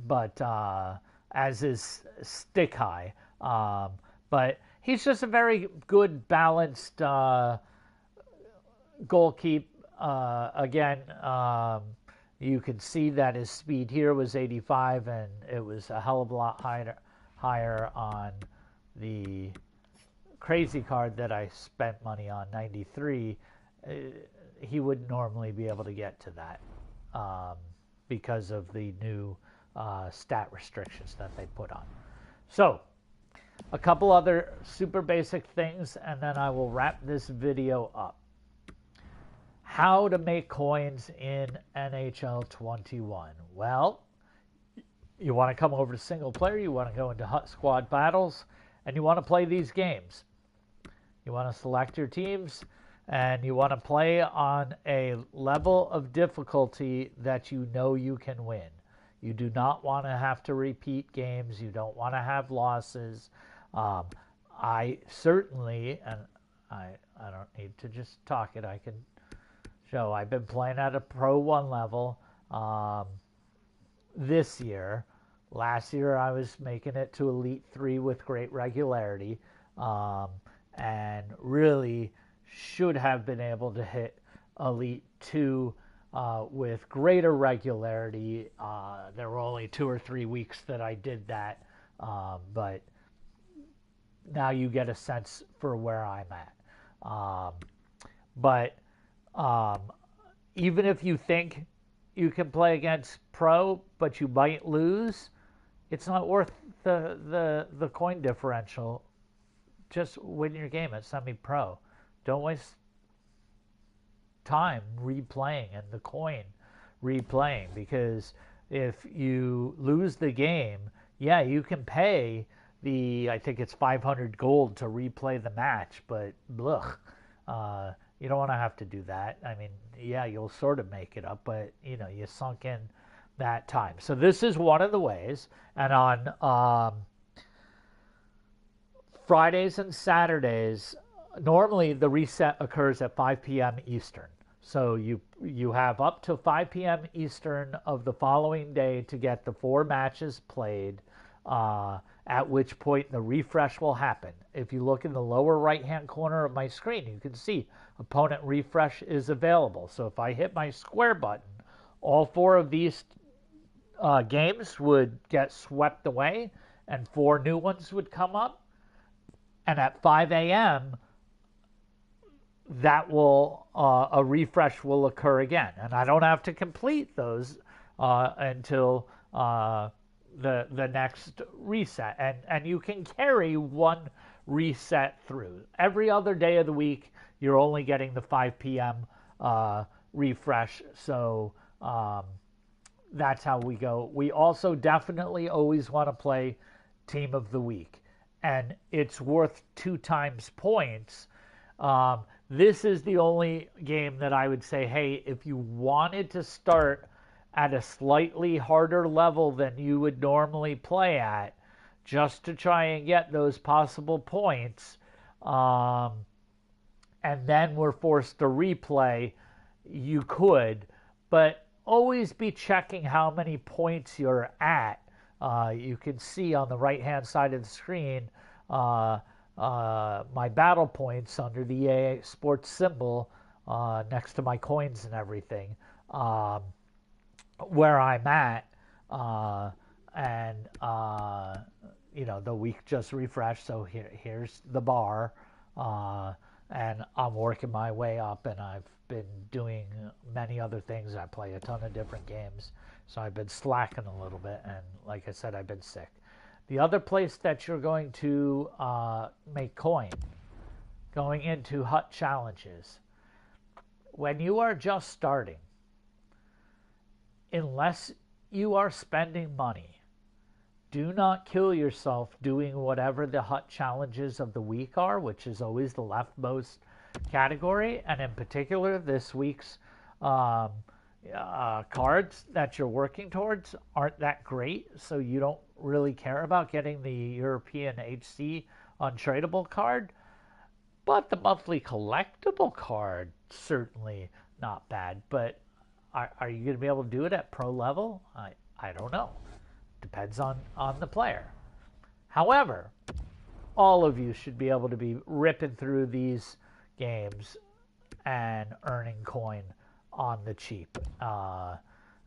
But as is stick high. But he's just a very good, balanced goalkeeper. Again, you can see that his speed here was 85, and it was a hell of a lot higher on the crazy card that I spent money on, 93. He wouldn't normally be able to get to that because of the new stat restrictions that they put on. So, a couple other super basic things, and then I will wrap this video up. How to make coins in NHL 21. Well, you want to come over to single player, you want to go into Hut Squad battles, and you want to play these games. You want to select your teams, and you want to play on a level of difficulty that you know you can win. You do not want to have to repeat games. You don't want to have losses. I certainly, and I don't need to just talk it, I can show. I've been playing at a Pro 1 level this year. Last year I was making it to Elite 3 with great regularity, and really should have been able to hit Elite 2 with greater regularity. There were only 2 or 3 weeks that I did that, but now you get a sense for where I'm at. But even if you think you can play against pro, but you might lose, it's not worth the coin differential. Just win your game at semi-pro. Don't waste time replaying and the coin replaying, because if you lose the game, yeah, you can pay I think it's 500 gold to replay the match, but you don't want to have to do that. I mean, yeah, you'll sort of make it up, but you sunk in that time. So this is one of the ways. And on Fridays and Saturdays, normally the reset occurs at 5 p.m. Eastern. So you have up to 5 p.m. Eastern of the following day to get the 4 matches played, at which point the refresh will happen. If you look in the lower right-hand corner of my screen, you can see opponent refresh is available. So if I hit my square button, all 4 of these games would get swept away, and 4 new ones would come up. And at 5 a.m., that will a refresh will occur again, and I don't have to complete those until the next reset. And you can carry 1 reset through. Every other day of the week, you're only getting the 5 p.m. Refresh. So that's how we go. We also definitely always want to play Team of the Week, and it's worth 2 times points. This is the only game that I would say, hey, if you wanted to start at a slightly harder level than you would normally play at, just to try and get those possible points, and then we're forced to replay, you could, but always be checking how many points you're at. You can see on the right-hand side of the screen my battle points under the EA Sports symbol next to my coins and everything, where I'm at. The week just refreshed, so here's the bar, and I'm working my way up, and I've been doing many other things. I play a ton of different games, so I've been slacking a little bit, and like I said, I've been sick. The other place that you're going to make coin, going into hut challenges, when you are just starting, unless you are spending money, do not kill yourself doing whatever the hut challenges of the week are, which is always the leftmost category. And in particular, this week's cards that you're working towards aren't that great, so you don't really care about getting the European HC untradeable card. But the monthly collectible card, certainly not bad. But are you going to be able to do it at pro level? I don't know. Depends on the player. However, all of you should be able to be ripping through these games and earning coin on the cheap.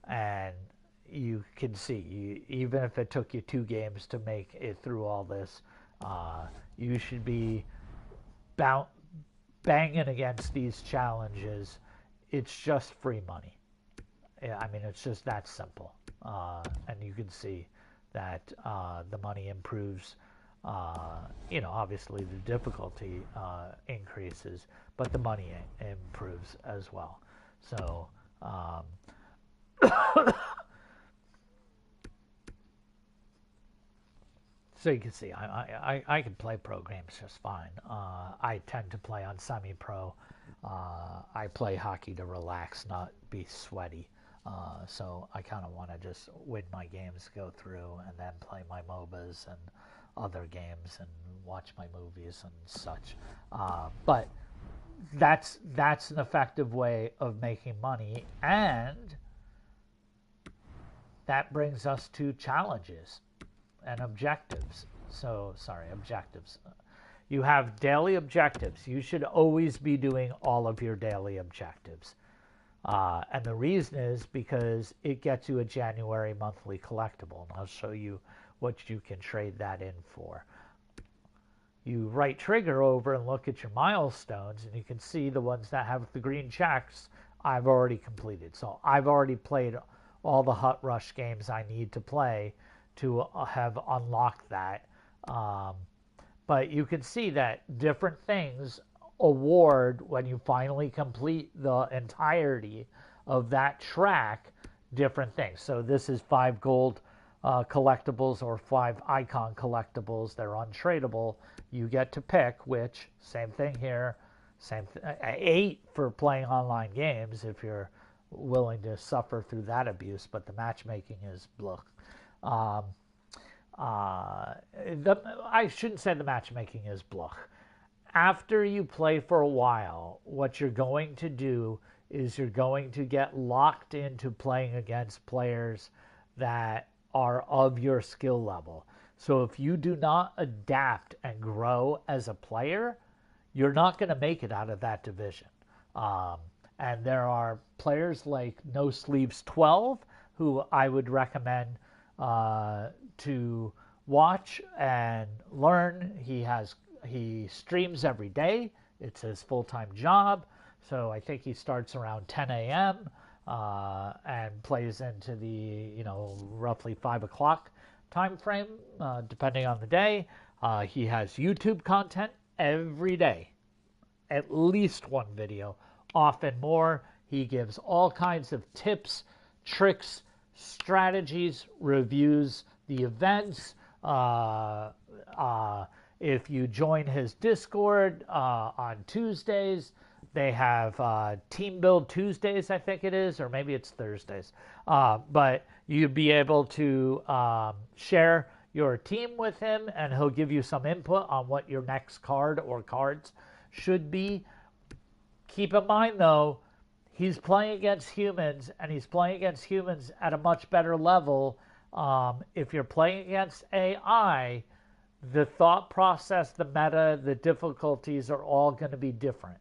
And you can see, even if it took you 2 games to make it through all this, you should be banging against these challenges. It's just free money. I mean, it's just that simple. And you can see that the money improves. Obviously the difficulty increases, but the money improves as well. So, so you can see, I can play pro games just fine. I tend to play on semi-pro. I play hockey to relax, not be sweaty. So I kind of want to just win my games, go through, and then play my MOBAs and other games and watch my movies and such. But that's an effective way of making money, and that brings us to challenges and objectives. Objectives. You have daily objectives. You should always be doing all of your daily objectives. And the reason is because it gets you a January monthly collectible. And I'll show you what you can trade that in for. You right trigger over and look at your milestones, and you can see the ones that have the green checks I've already completed. So I've already played all the Hut Rush games I need to play to have unlocked that. But you can see that different things award when you finally complete the entirety of that track different things. So this is 5 gold collectibles or 5 icon collectibles. They're untradeable. You get to pick which. Same thing here. 8 for playing online games if you're willing to suffer through that abuse, but the matchmaking is blah. I shouldn't say the matchmaking is blah. After you play for a while, what you're going to do is you're going to get locked into playing against players that are of your skill level. So if you do not adapt and grow as a player, you're not going to make it out of that division. And there are players like No Sleeves 12 who I would recommend to watch and learn. He streams every day. It's his full-time job. So I think he starts around 10 a.m. And plays into the roughly 5 o'clock time frame, depending on the day. He has YouTube content every day, at least 1 video, often more. He gives all kinds of tips, tricks, strategies, reviews the events. If you join his Discord on Tuesdays, they have Team Build Tuesdays, I think it is, or maybe it's Thursdays. But you'd be able to share your team with him, and he'll give you some input on what your next card or cards should be. Keep in mind, though, he's playing against humans, and he's playing against humans at a much better level. If you're playing against AI, the thought process, the meta, the difficulties are all going to be different.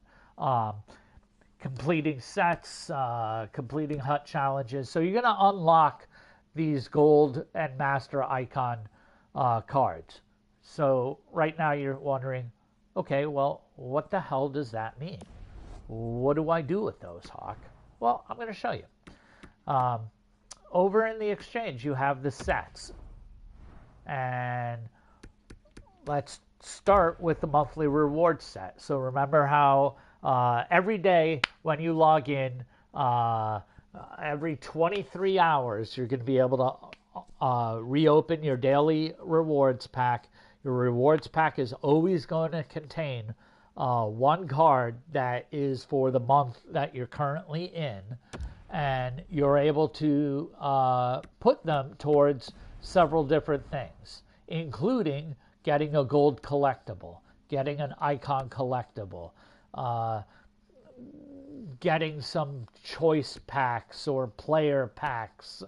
Completing sets, completing hut challenges. So you're going to unlock these gold and master icon cards. So right now you're wondering, okay, well, what the hell does that mean? What do I do with those, Hawk? Well, I'm going to show you. Over in the exchange, you have the sets. And let's start with the monthly reward set. So remember how every day when you log in, every 23 hours, you're going to be able to reopen your daily rewards pack. Your rewards pack is always going to contain one card that is for the month that you're currently in, and you're able to put them towards several different things, including getting a gold collectible, getting an icon collectible, getting some choice packs or player packs.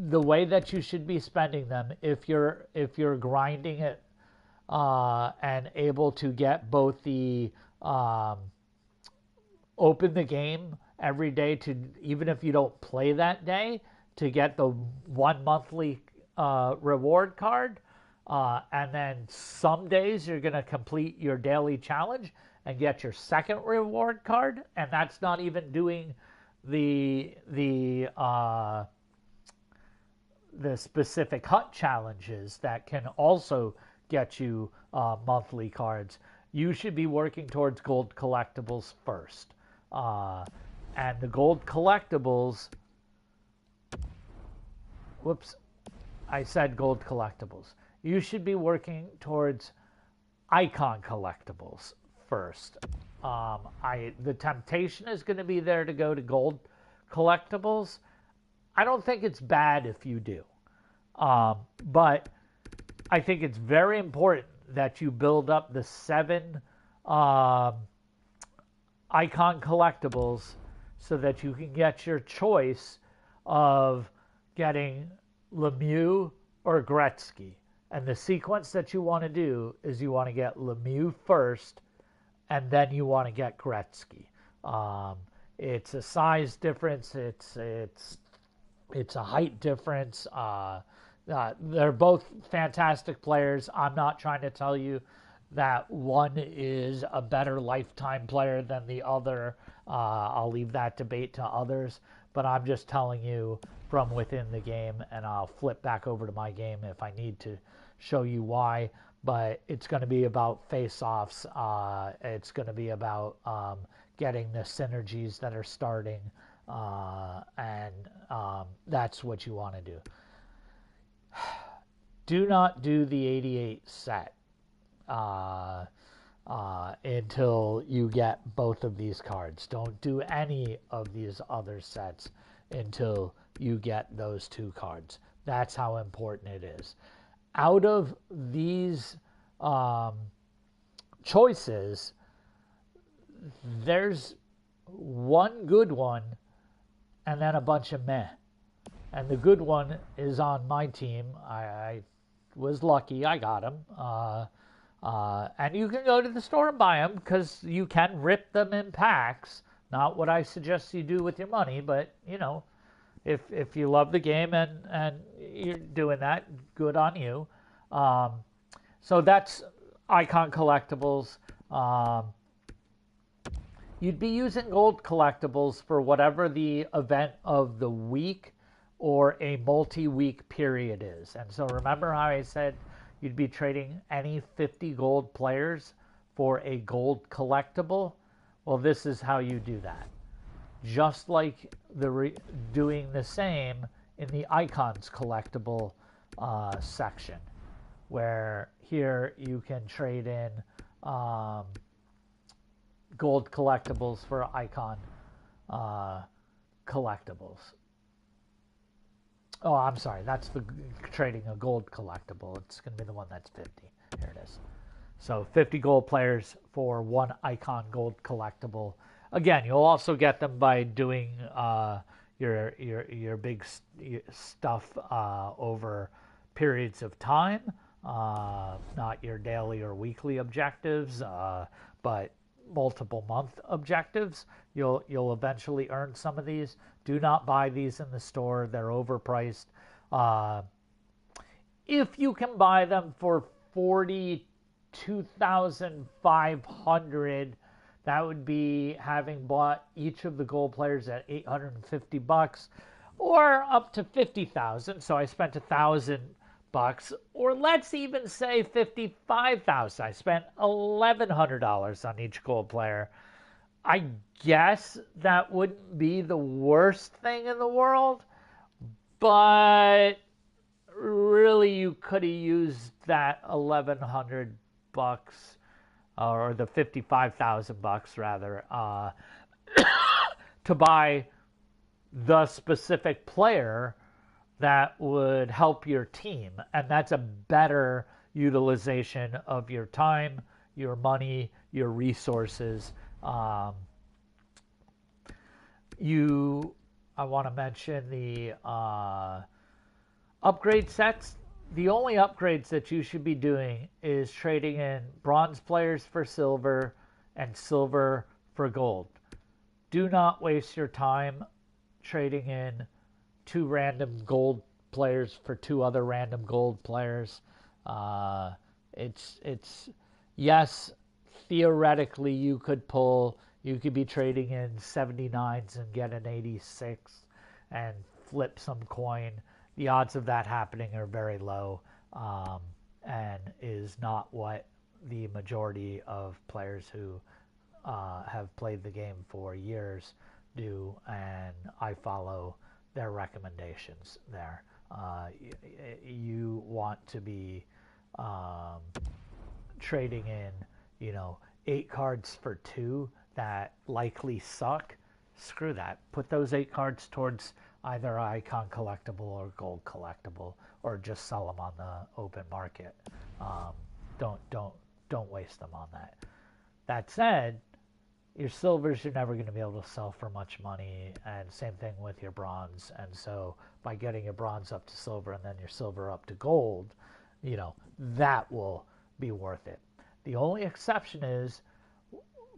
The way that you should be spending them, if you're grinding it and able to get both the open the game every day, to even if you don't play that day, to get the one monthly reward card, and then some days you're going to complete your daily challenge and get your second reward card, and that's not even doing the specific hut challenges that can also get you monthly cards. You should be working towards gold collectibles first. And the gold collectibles, whoops, I said gold collectibles. You should be working towards icon collectibles first. The temptation is going to be there to go to gold collectibles. I don't think it's bad if you do. But I think it's very important that you build up the 7 icon collectibles so that you can get your choice of getting Lemieux or Gretzky. And the sequence that you want to do is you want to get Lemieux first, and then you want to get Gretzky. It's a size difference. It's a height difference. They're both fantastic players. I'm not trying to tell you that one is a better lifetime player than the other. I'll leave that debate to others. But I'm just telling you from within the game, and I'll flip back over to my game if I need to show you why. But it's going to be about face-offs. It's going to be about getting the synergies that are starting. And that's what you want to do. Do not do the 88 set until you get both of these cards. Don't do any of these other sets until you get those 2 cards. That's how important it is. Out of these choices, there's one good one and then a bunch of meh. And the good one is on my team. I was lucky. I got him. And you can go to the store and buy them because you can rip them in packs. Not what I suggest you do with your money, but, you know, if you love the game and you're doing that, good on you. So that's icon collectibles. You'd be using gold collectibles for whatever the event of the week or a multi-week period is. And so remember how I said you'd be trading any 50 gold players for a gold collectible? Well, this is how you do that. just like doing the same in the icons collectible section, where here you can trade in gold collectibles for icon collectibles. Oh, I'm sorry. That's the trading a gold collectible. It's going to be the one that's 50. Here it is. So 50 gold players for one icon gold collectible. Again, you'll also get them by doing your big stuff over periods of time, not your daily or weekly objectives, but multiple month objectives. You'll eventually earn some of these. Do not buy these in the store. They're overpriced. If you can buy them for $42,500, that would be having bought each of the gold players at $850, or up to $50,000. So I spent $1,000, or let's even say $55,000. I spent $1,100 on each gold player. I guess that wouldn't be the worst thing in the world, but really you could have used that $1,100 or the $55,000 rather to buy the specific player that would help your team, and that's a better utilization of your time, your money, your resources. I want to mention the upgrade sets. The only upgrades that you should be doing is trading in bronze players for silver and silver for gold. Do not waste your time trading in 2 random gold players for 2 other random gold players. It's yes, theoretically you could be trading in 79s and get an 86 and flip some coin. The odds of that happening are very low, and is not what the majority of players who have played the game for years do, and I follow their recommendations there. You want to be trading in, 8 cards for 2 that likely suck. Screw that. Put those 8 cards towards either icon collectible or gold collectible, or just sell them on the open market. Don't waste them on that. That said, your silvers you're never going to be able to sell for much money, and same thing with your bronze. And so by getting your bronze up to silver and then your silver up to gold, that will be worth it. The only exception is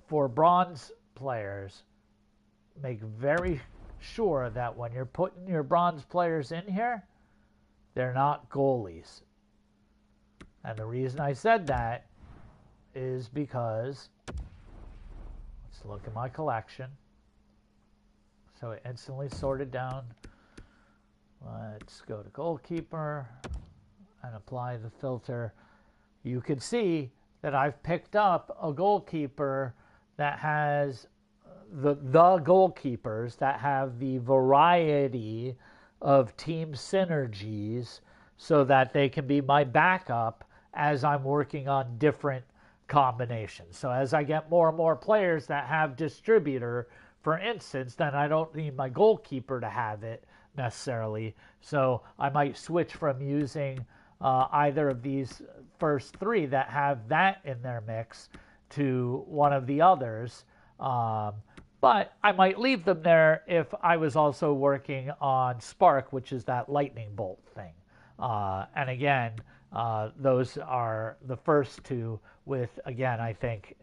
for bronze players, make very sure that when you're putting your bronze players in here, they're not goalies. And the reason I said that is because, let's look at my collection. So it instantly sorted down. Let's go to goalkeeper and apply the filter. You can see that I've picked up a goalkeeper that has the goalkeepers that have the variety of team synergies, so that they can be my backup as I'm working on different combinations. So as I get more and more players that have distributor, for instance, then I don't need my goalkeeper to have it necessarily. So I might switch from using either of these first 3 that have that in their mix to one of the others. But I might leave them there if I was also working on Spark, which is that lightning bolt thing. And again, those are the first 2 with, again, I think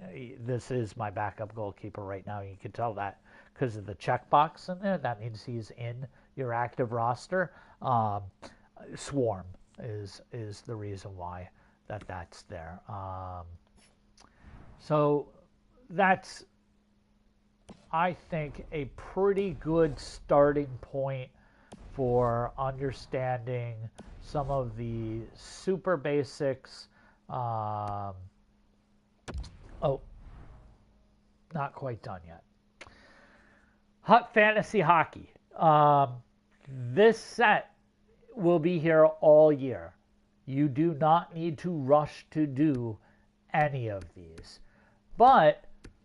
this is my backup goalkeeper right now. You can tell that because of the checkbox in there. That means he's in your active roster. Swarm is the reason why that's there. So that's, I think, a pretty good starting point for understanding some of the super basics. Oh, not quite done yet. Hut Fantasy Hockey. This set will be here all year. You do not need to rush to do any of these. But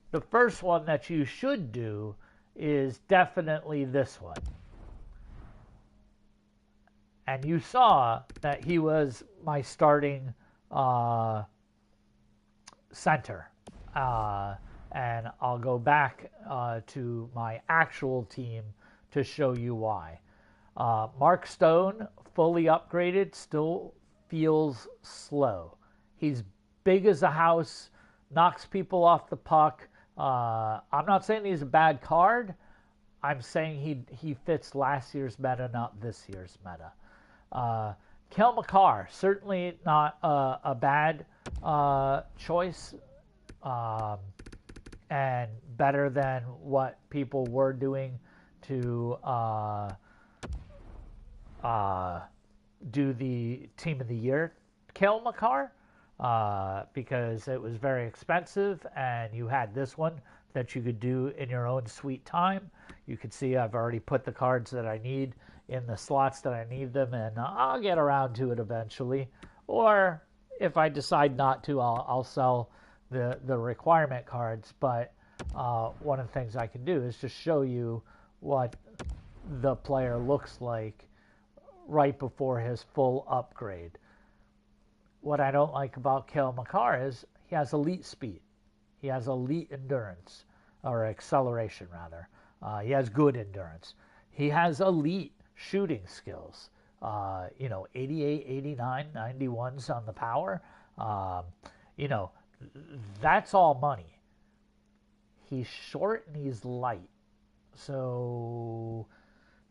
the first one that you should do is definitely this one. And you saw that he was my starting center. And I'll go back to my actual team to show you why. Mark Stone, fully upgraded, still feels slow. He's big as a house, knocks people off the puck. I'm not saying he's a bad card. I'm saying he fits last year's meta, not this year's meta. Kel McCarr, certainly not a bad choice, and better than what people were doing to do the Team of the Year Kel McCarr, because it was very expensive, and you had this one that you could do in your own sweet time. You can see I've already put the cards that I need in the slots that I need them, and I'll get around to it eventually. Or if I decide not to, I'll sell the requirement cards. But one of the things I can do is just show you what the player looks like right before his full upgrade. What I don't like about Kel McCarr is he has elite speed. He has elite endurance, or acceleration rather. He has good endurance. He has elite shooting skills. 88, 89, 91s on the power. That's all money. He's short and he's light. So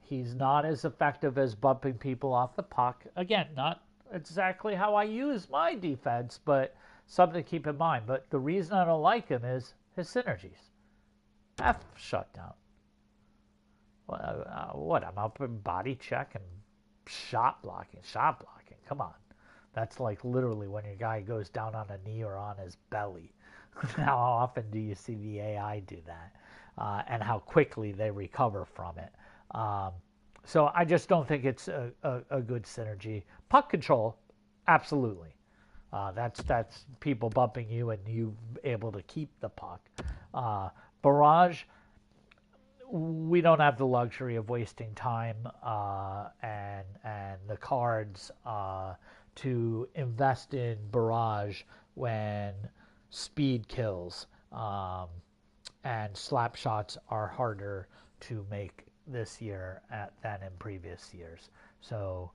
he's not as effective as bumping people off the puck. Again, not exactly how I use my defense, but something to keep in mind. But the reason I don't like him is his synergies. F shutdown. What? I'm up in body check and shot blocking. Come on. That's like literally when your guy goes down on a knee or on his belly. How often do you see the AI do that? And how quickly they recover from it. So I just don't think it's a good synergy. Puck control, absolutely. That's people bumping you and you able to keep the puck. Barrage, we don't have the luxury of wasting time and the cards to invest in barrage when speed kills, and slap shots are harder to make this year than in previous years. So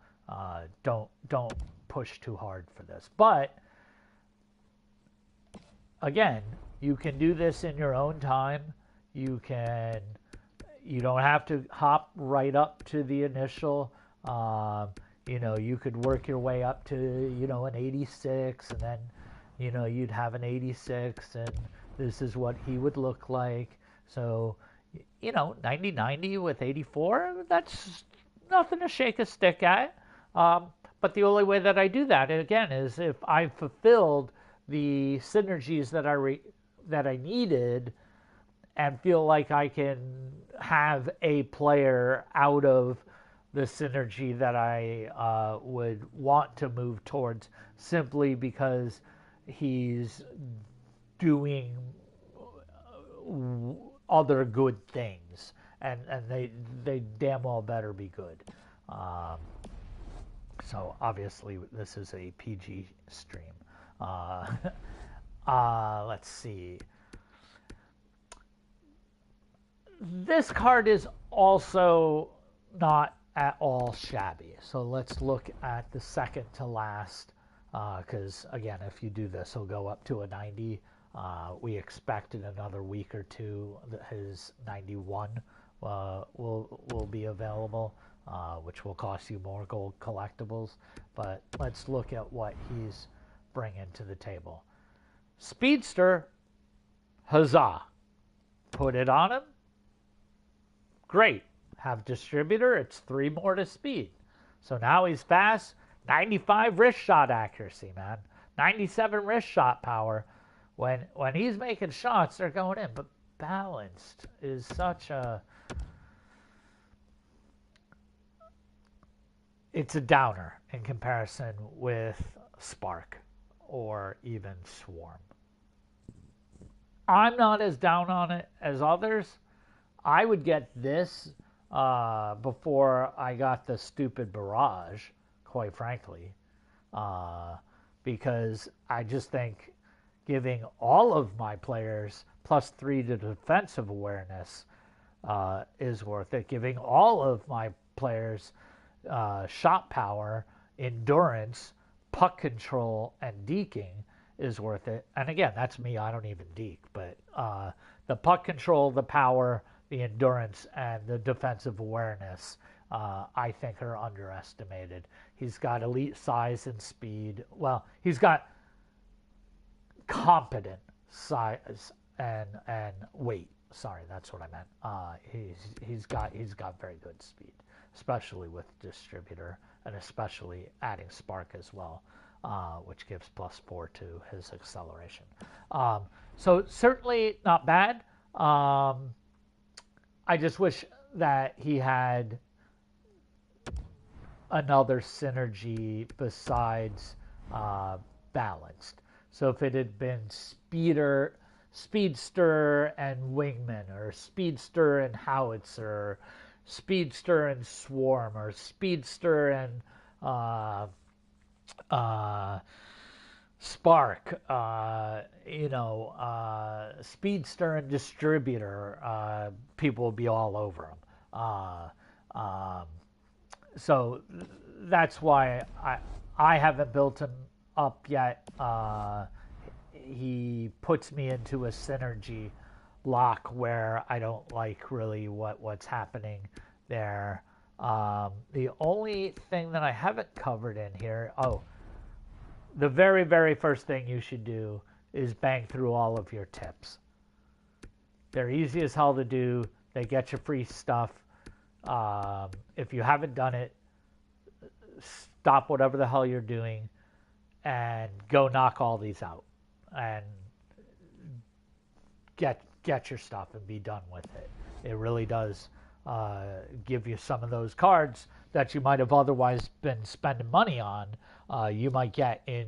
don't push too hard for this. But again, you can do this in your own time. You don't have to hop right up to the initial. You could work your way up to an 86, and then you'd have an 86, and this is what he would look like. So 90-90 with 84, that's nothing to shake a stick at. But the only way that I do that, again, is if I fulfilled the synergies that I needed and feel like I can have a player out of the synergy that I would want to move towards, simply because he's doing other good things, and they damn well better be good. So obviously this is a PG stream. Let's see. This card is also not at all shabby. So let's look at the second to last, because again, if you do this, he'll go up to a 90. We expect in another week or two that his 91 will be available, which will cost you more gold collectibles. But let's look at what he's bringing to the table. Speedster, huzzah. Put it on him. Great. Have distributor, it's 3 more to speed. So now he's fast. 95 wrist shot accuracy, man. 97 wrist shot power. When he's making shots, they're going in. But balanced is such a... It's a downer in comparison with Spark or even Swarm. I'm not as down on it as others. I would get this before I got the stupid Barrage, quite frankly, because I just think giving all of my players +3 to defensive awareness is worth it. Giving all of my players shot power, endurance, puck control, and deking is worth it. And again, that's me. I don't even deke. But the puck control, the power, the endurance, and the defensive awareness, I think are underestimated. He's got elite size and speed. Well, he's got competent size and weight. Sorry, that's what I meant. He's got very good speed, especially with distributor, and especially adding Spark as well, which gives +4 to his acceleration. So certainly not bad. I just wish that he had another synergy besides balanced. So if it had been Speedster and Wingman, or Speedster and Howitzer, Speedster and Swarm, or Speedster and Spark, Speedster and Distributor, people will be all over him. So that's why I haven't built him up yet. He puts me into a synergy lock where I don't like really what's happening there. The only thing that I haven't covered in here, the very, very first thing you should do is bang through all of your tips. They're easy as hell to do. They get you free stuff. If you haven't done it, stop whatever the hell you're doing and go knock all these out and get your stuff and be done with it. It really does give you some of those cards that you might have otherwise been spending money on. You might get in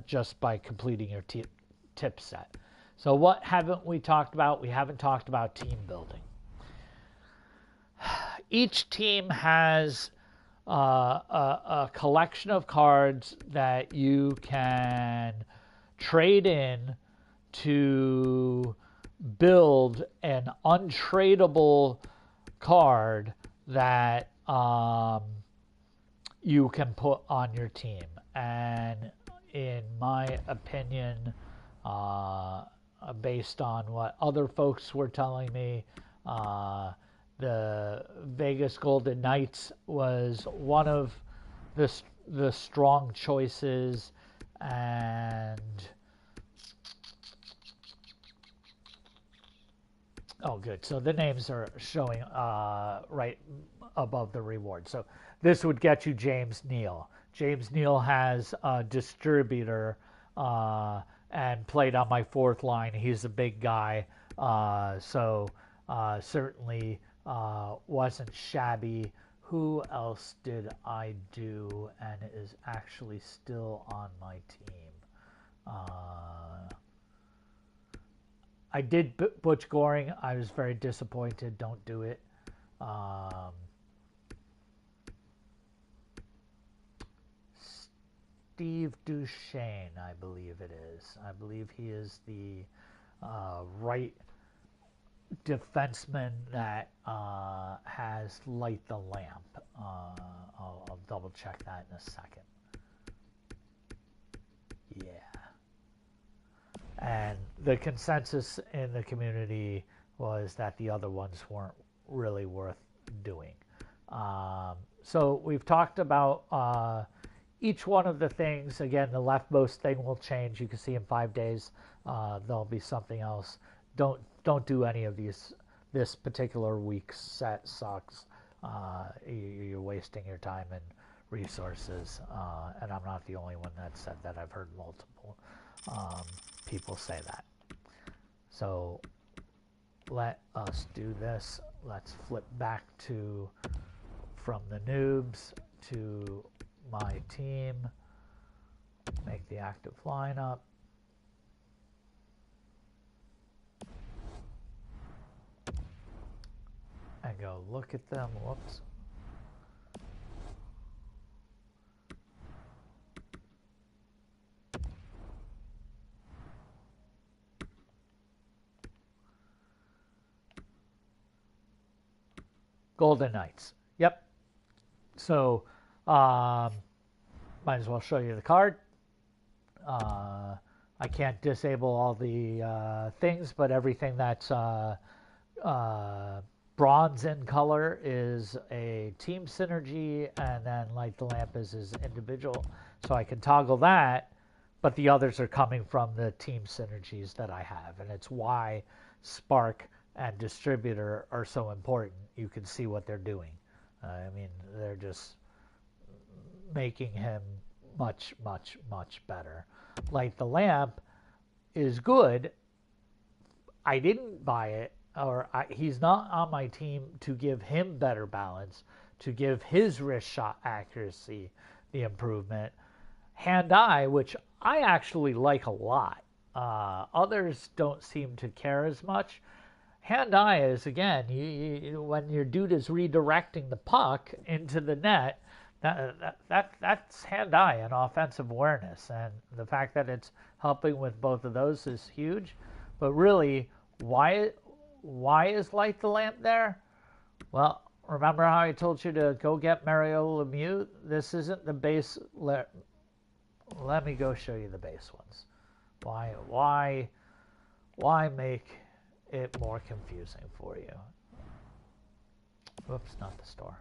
just by completing your tip set. So what haven't we talked about? We haven't talked about team building. Each team has a collection of cards that you can trade in to build an untradeable card that you can put on your team. And in my opinion, based on what other folks were telling me, the Vegas Golden Knights was one of the strong choices, and good. So the names are showing right above the reward. So this would get you James Neal. James Neal has a distributor and played on my fourth line. He's a big guy, so certainly wasn't shabby. Who else did I do and is actually still on my team? I did Butch Goring. I was very disappointed. Don't do it. Steve Duchesne, I believe it is. I believe he is the right defenseman that has Light the Lamp. I'll double check that in a second. Yeah. And the consensus in the community was that the other ones weren't really worth doing. So we've talked about each one of the things. Again, the leftmost thing will change. You can see in 5 days there'll be something else. Don't do any of these. This particular week's set sucks. You're wasting your time and resources. And I'm not the only one that said that. I've heard multiple people say that. So let us do this. Let's flip back to from the noobs to my team. Make the active lineup. And go look at them. Whoops. Golden Knights. Yep. So, might as well show you the card. I can't disable all the things, but everything that's bronze in color is a team synergy, and then Light the Lamp is his individual. So I can toggle that, but the others are coming from the team synergies that I have, and it's why Spark and Distributor are so important. You can see what they're doing. I mean, they're just making him much, much, much better. Light the Lamp is good. I didn't buy it, or he's not on my team to give him better balance, to give his wrist shot accuracy the improvement. Hand-eye, which I actually like a lot. Others don't seem to care as much. Hand-eye is, again, when your dude is redirecting the puck into the net, that's hand-eye and offensive awareness. And the fact that it's helping with both of those is huge. But really, why is Light the Lamp there? Well, remember how I told you to go get Mario Lemieux? This isn't the base. Let me go show you the base ones. Why make it more confusing for you? Whoops, not the store.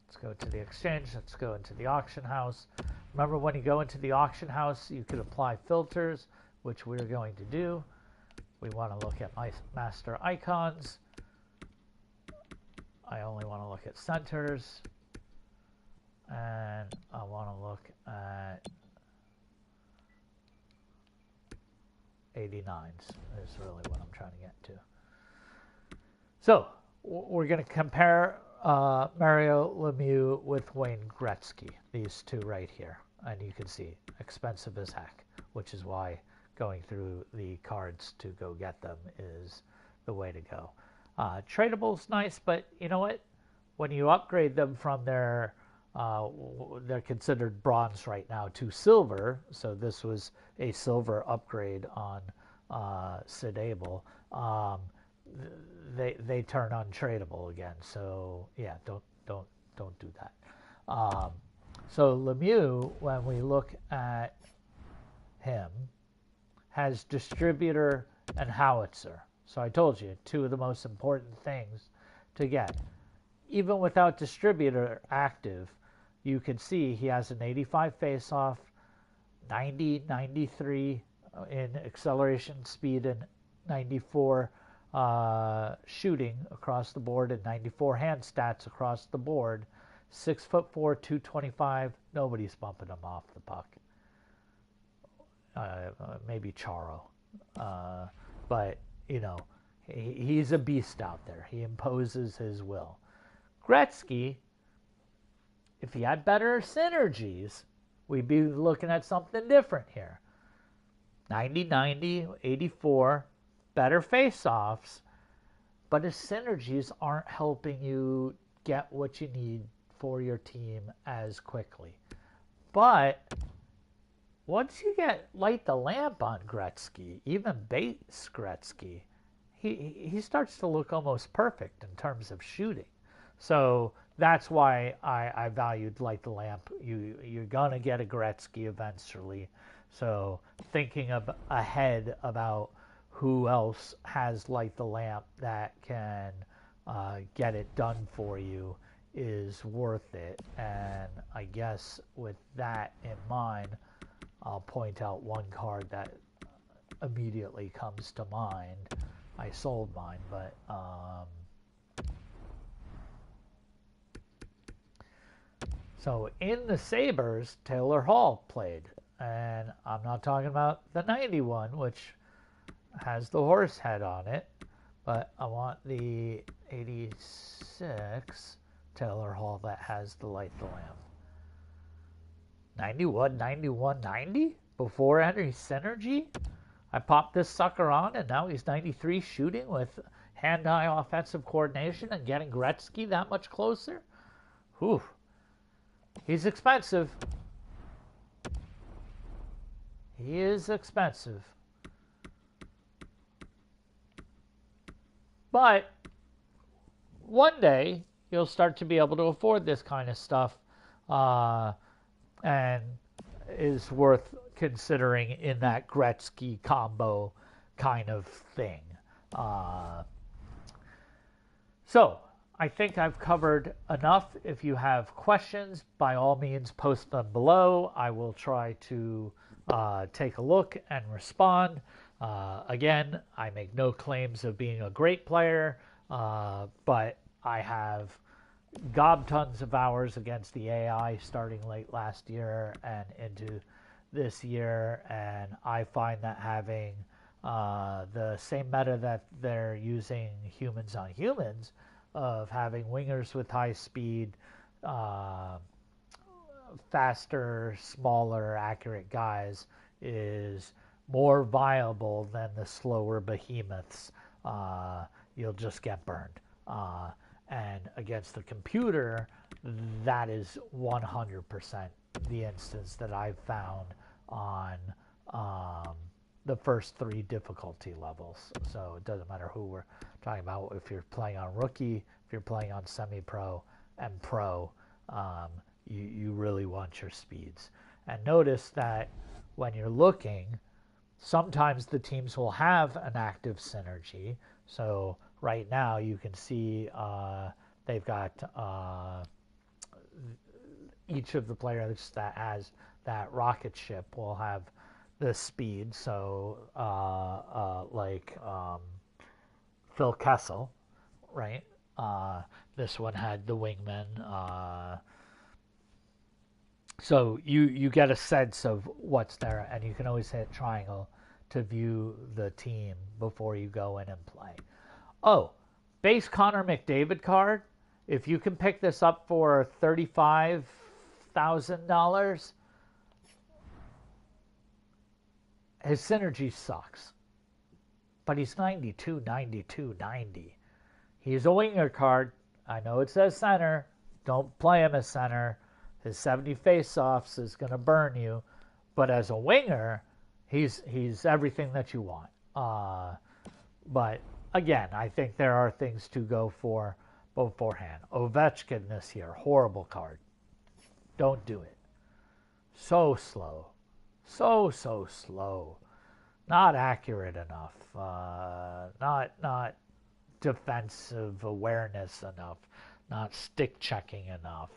Let's go to the exchange. Let's go into the auction house. Remember, when you go into the auction house, you could apply filters, which we're going to do. We want to look at my master icons. I only want to look at centers. And I want to look at 89s is really what I'm trying to get to. So we're going to compare Mario Lemieux with Wayne Gretzky, these two right here. And you can see expensive as heck, which is why going through the cards to go get them is the way to go. Tradable's nice, but you know what? When you upgrade them from their they're considered bronze right now to silver, so this was a silver upgrade on Sid Abel. They turn untradeable again. So yeah, don't do that. So Lemieux, when we look at him, has distributor and howitzer. So I told you, two of the most important things to get. Even without distributor active, you can see he has an 85 face-off, 90, 93 in acceleration speed, and 94 shooting across the board, and 94 hand stats across the board. 6'4", 225. Nobody's bumping him off the puck. Maybe Charo, but you know, he's a beast out there. He imposes his will. Gretzky, if he had better synergies, we'd be looking at something different here. 90, 84, better face-offs, but his synergies aren't helping you get what you need for your team as quickly. But once you light the lamp on Gretzky, even base Gretzky, he starts to look almost perfect in terms of shooting. So that's why I valued Light the Lamp. You're going to get a Gretzky eventually. So thinking ahead about who else has Light the Lamp that can get it done for you is worth it. And I guess with that in mind, I'll point out one card that immediately comes to mind. I sold mine, but so in the Sabres, Taylor Hall played. And I'm not talking about the 91, which has the horse head on it, but I want the 86 Taylor Hall that has the light the lamp. 91, 91, 90 before any synergy. I popped this sucker on, and now he's 93 shooting with hand-eye offensive coordination and getting Gretzky that much closer. Whew. He's expensive. He is expensive. But one day, you'll start to be able to afford this kind of stuff, and is worth considering in that Gretzky combo kind of thing. So I think I've covered enough. If you have questions, by all means, post them below. I will try to take a look and respond. Again, I make no claims of being a great player, but I have gob tons of hours against the AI starting late last year and into this year, and I find that having the same meta that they're using humans on humans, of having wingers with high speed, faster, smaller, accurate guys, is more viable than the slower behemoths. You'll just get burned. And against the computer, that is 100% the instance that I've found on the first 3 difficulty levels. So it doesn't matter who we're talking about. If you're playing on rookie, if you're playing on semi-pro and pro, you really want your speeds. And notice that when you're looking, sometimes the teams will have an active synergy. So right now you can see they've got each of the players that has that rocket ship will have the speed. So like Phil Kessel, right? This one had the wingman. So you get a sense of what's there, and you can always hit triangle to view the team before you go in and play. Oh, base Connor McDavid card. If you can pick this up for $35,000, his synergy sucks. But he's 92, 92, 90. He's a winger card. I know it says center. Don't play him as center. His 70 face-offs is going to burn you. But as a winger, he's everything that you want. But again, I think there are things to go for beforehand. Ovechkin this year, horrible card. Don't do it. So slow. So slow. Not accurate enough. Not defensive awareness enough. Not stick checking enough.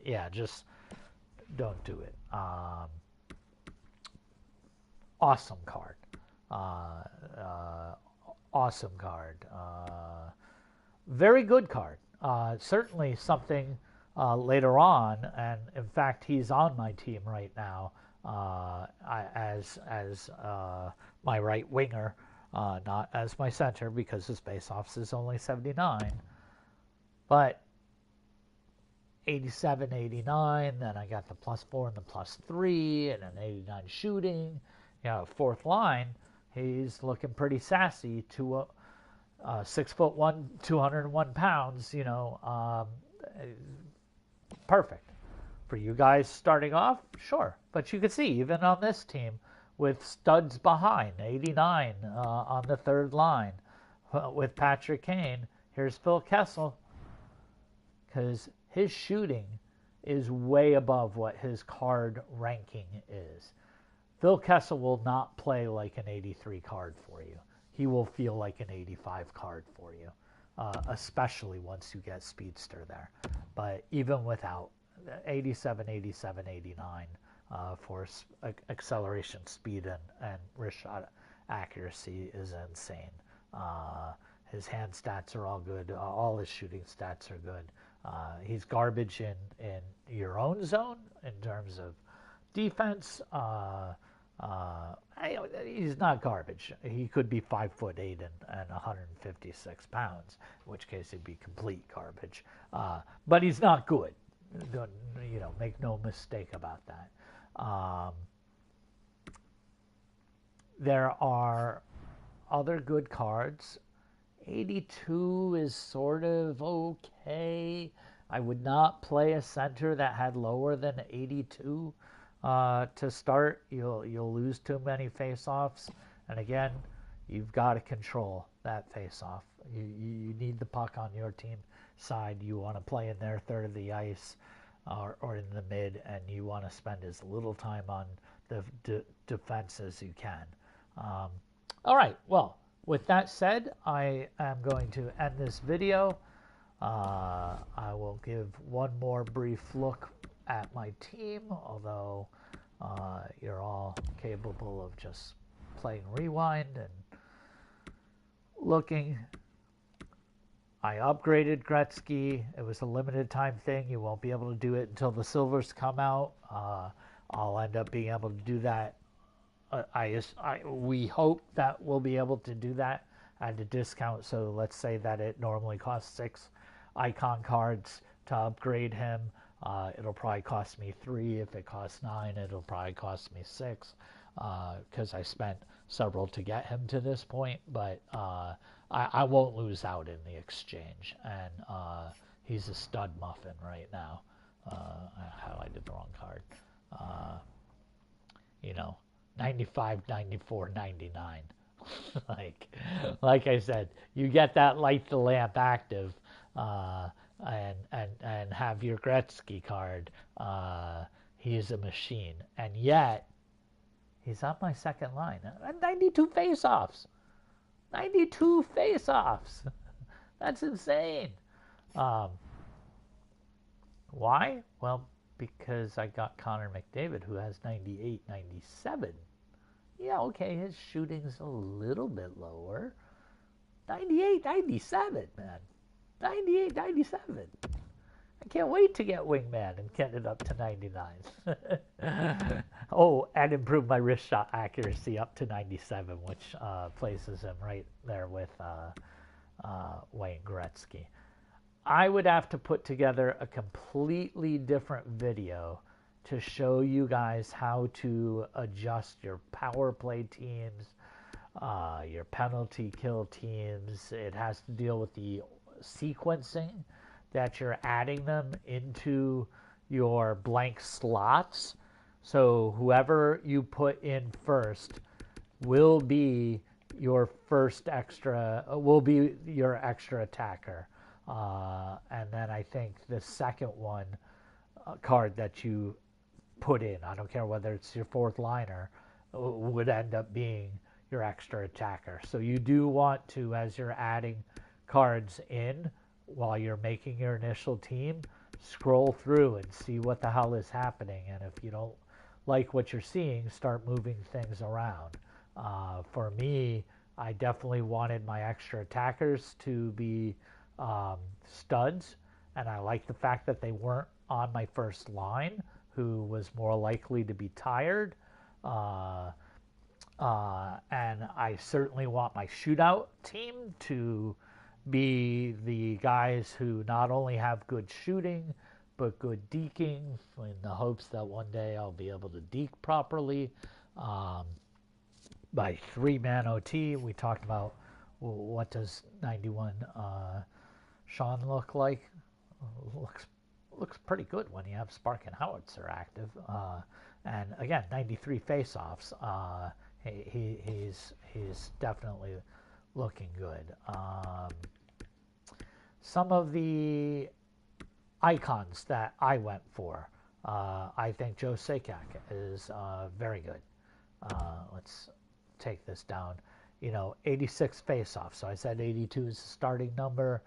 Yeah, just don't do it. Awesome card. Awesome card. Very good card. Certainly something later on, and in fact, he's on my team right now as my right winger, not as my center because his face-offs is only 79. But 87, 89, then I got the +4 and the +3, and an 89 shooting. You know, fourth line, he's looking pretty sassy to 6'1", 201 pounds. You know, perfect for you guys starting off. Sure, but you can see even on this team with studs behind, 89 on the third line with Patrick Kane. Here's Phil Kessel, because his shooting is way above what his card ranking is. Phil Kessel will not play like an 83 card for you. He will feel like an 85 card for you, especially once you get Speedster there. But even without 87, 87, 89 for acceleration, speed, and wrist shot accuracy is insane. His hand stats are all good. All his shooting stats are good. He's garbage in your own zone in terms of defense. He's not garbage. He could be 5'8" and 156 pounds, in which case he'd be complete garbage. But he's not good. Make no mistake about that. There are other good cards. 82 is sort of okay. I would not play a center that had lower than 82 to start. You'll lose too many face-offs, and again, you've got to control that face-off. You need the puck on your team side. You want to play in their third of the ice or in the mid, and you want to spend as little time on the defense as you can. All right, well, with that said, I am going to end this video. I will give one more brief look at my team, although you're all capable of just playing rewind and looking. I upgraded Gretzky. It was a limited time thing. You won't be able to do it until the silvers come out. I'll end up being able to do that. We hope that we'll be able to do that at a discount. So let's say that it normally costs 6 icon cards to upgrade him. It'll probably cost me 3. If it costs 9, it'll probably cost me 6 because I spent several to get him to this point. But I won't lose out in the exchange. And he's a stud muffin right now. I highlighted the wrong card. 95, 94, 99. like I said, you get that light the lamp active and have your Gretzky card. He's a machine, and yet he's on my second line. 92 face-offs. 92 face-offs. That's insane. Why? Well, because I got Connor McDavid, who has 98, 97. Yeah, okay, his shooting's a little bit lower. 98, 97, man. 98, 97. I can't wait to get Wingman and get it up to 99. Oh, and improve my wrist shot accuracy up to 97, which places him right there with Wayne Gretzky. I would have to put together a completely different video to show you guys how to adjust your power play teams, your penalty kill teams. It has to deal with the sequencing that you're adding them into your blank slots. So whoever you put in first will be your extra attacker. And then I think the second one card that you put in, I don't care whether it's your fourth liner, would end up being your extra attacker. So you do want to, as you're adding cards in while you're making your initial team, scroll through and see what the hell is happening. And if you don't like what you're seeing, start moving things around. For me, I definitely wanted my extra attackers to be studs, and I like the fact that they weren't on my first line, who was more likely to be tired. And I certainly want my shootout team to be the guys who not only have good shooting, but good deking, in the hopes that one day I'll be able to deke properly. By 3-man OT, we talked about what does 91 Sean look like. Looks pretty good when you have Spark and Howitzer active. And again, 93 face-offs. He's definitely looking good. Some of the icons that I went for, I think Joe Sakic is very good. Let's take this down. 86 face-offs. So I said 82 is the starting number.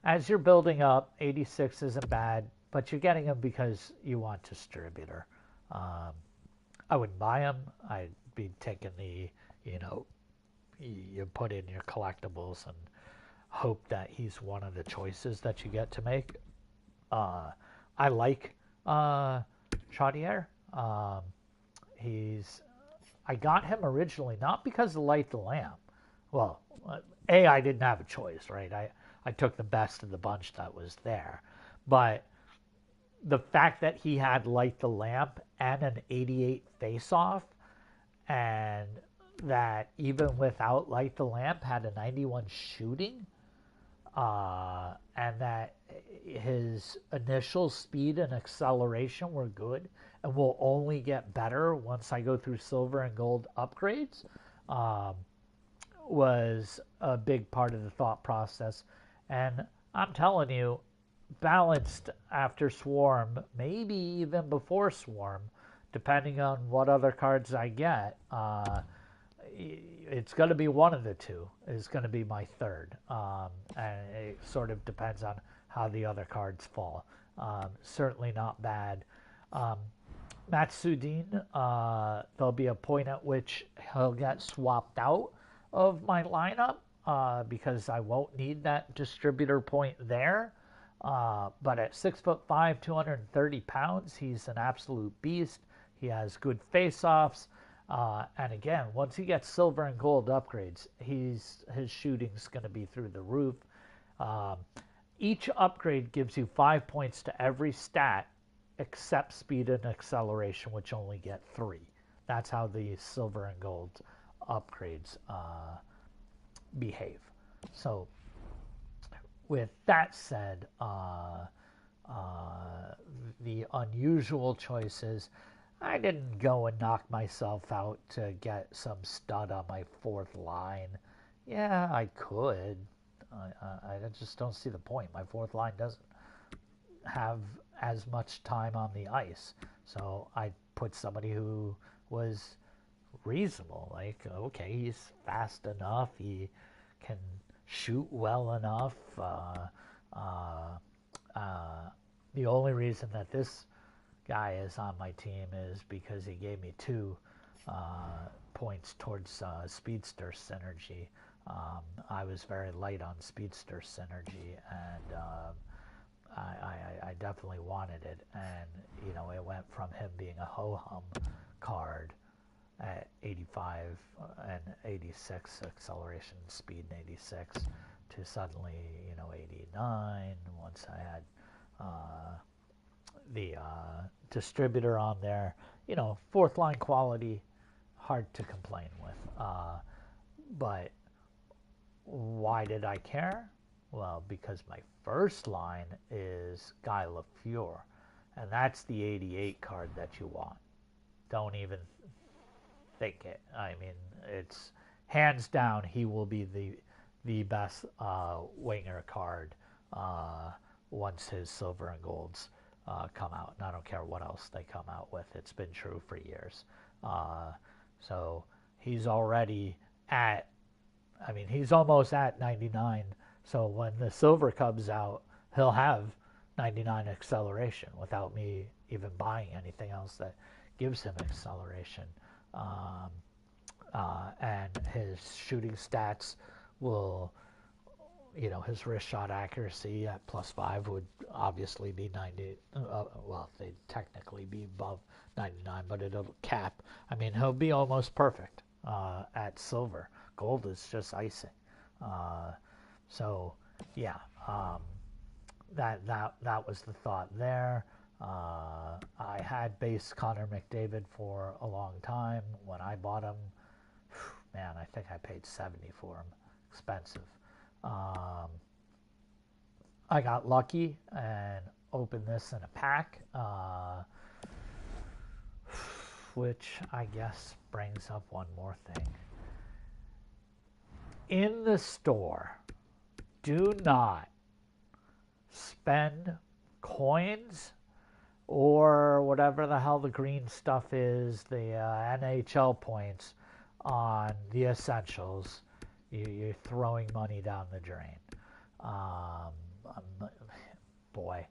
As you're building up, 86 isn't bad, but you're getting him because you want distributor. I wouldn't buy him. I'd be taking the, you put in your collectibles and hope that he's one of the choices that you get to make. I like Chaudière. I got him originally not because of Light the Lamp. Well, I didn't have a choice, right? I took the best of the bunch that was there. But the fact that he had Light the Lamp and an 88 face-off, and that even without Light the Lamp had a 91 shooting, and that his initial speed and acceleration were good and will only get better once I go through silver and gold upgrades, was a big part of the thought process. And I'm telling you, balanced after Swarm, maybe even before Swarm, depending on what other cards I get, it's going to be one of the two. It's going to be my third. And it sort of depends on how the other cards fall. Certainly not bad. Matsudin, there'll be a point at which he'll get swapped out of my lineup because I won't need that distributor point there. But at 6'5", 230 pounds, he's an absolute beast. He has good face-offs. And again, once he gets silver and gold upgrades, his shooting's going to be through the roof. Each upgrade gives you 5 points to every stat except speed and acceleration, which only get 3. That's how the silver and gold upgrades behave. So with that said, the unusual choices, I didn't go and knock myself out to get some stud on my fourth line. Yeah, I could. I just don't see the point. My fourth line doesn't have as much time on the ice. So I put somebody who was reasonable. Like, okay, he's fast enough. He can shoot well enough. The only reason that this guy is on my team is because he gave me 2 points towards Speedster Synergy. I was very light on Speedster Synergy, and I definitely wanted it. And, you know, it went from him being a ho-hum card at 85 and 86 acceleration, speed, and 86 to suddenly, you know, 89 once I had the distributor on there. You know, fourth line quality, hard to complain with. But why did I care? Well, because my first line is Guy Lafleur, and that's the 88 card that you want. Don't even think it. I mean, it's hands down, he will be the best winger card once his silver and golds come out. And I don't care what else they come out with. It's been true for years. So he's already at, I mean, he's almost at 99. So when the silver comes out, he'll have 99 acceleration without me even buying anything else that gives him acceleration. And his shooting stats will, you know, his wrist shot accuracy at +5 would obviously be 90. Well, they'd technically be above 99, but it'll cap. I mean, he'll be almost perfect at silver. Gold is just icing. So, yeah, that was the thought there. I had base Connor McDavid for a long time. When I bought him, man, I think I paid $70 for him. Expensive. I got lucky and opened this in a pack, which I guess brings up one more thing. In the store, do not spend coins or whatever the hell the green stuff is, the NHL points, on the essentials. You're throwing money down the drain. Boy,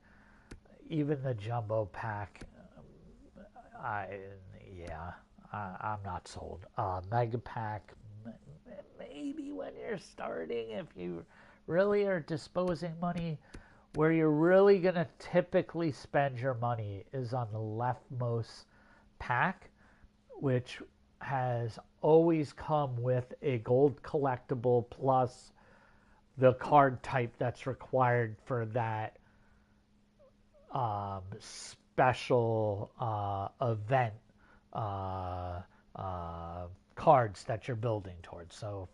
even the jumbo pack, I'm not sold. Mega pack, maybe when you're starting, if you really are disposing money. Where you're really going to typically spend your money is on the leftmost pack, which has always come with a gold collectible plus the card type that's required for that special event cards that you're building towards. So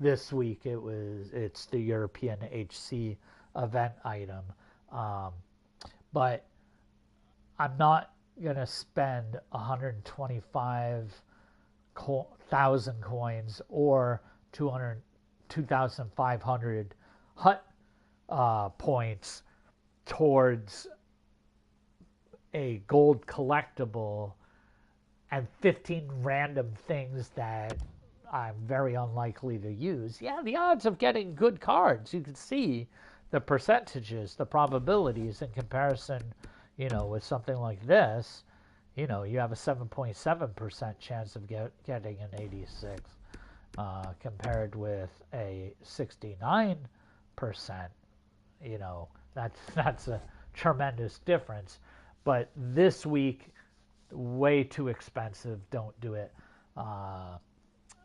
this week it's the European HC event item, but I'm not gonna spend 125,000 coins or 2,500 hut points towards a gold collectible and 15 random things that I'm very unlikely to use. Yeah, the odds of getting good cards, you can see the percentages, the probabilities in comparison, with something like this. You have a 7.7% chance of getting an 86 compared with a 69%. That's a tremendous difference. But this week, way too expensive. Don't do it.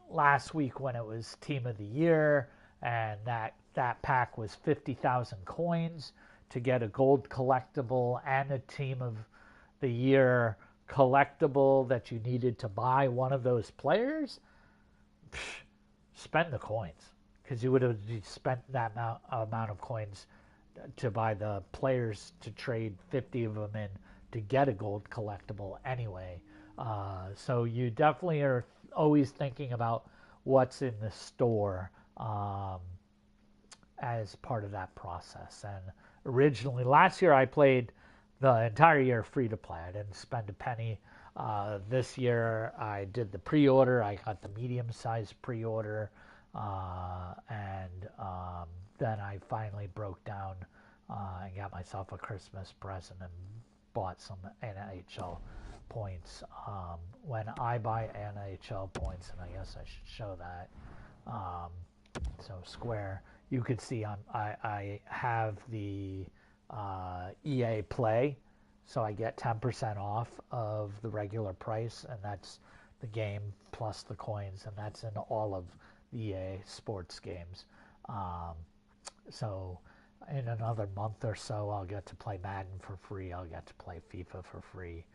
Last week when it was Team of the Year and that pack was 50,000 coins to get a gold collectible and a Team of the Year collectible that you needed to buy one of those players, spend the coins, because you would have spent that amount of coins to buy the players to trade 50 of them in to get a gold collectible anyway. So you definitely are always thinking about what's in the store as part of that process. And originally, last year I played the entire year free to play. I didn't spend a penny. This year I did the pre-order. I got the medium-sized pre-order, and then I finally broke down and got myself a Christmas present and bought some NHL points. When I buy NHL points, and I guess I should show that, so Square, you could see I have the EA Play, so I get 10% off of the regular price, and that's the game plus the coins, and that's in all of the EA sports games. So in another month or so, I'll get to play Madden for free. I'll get to play FIFA for free.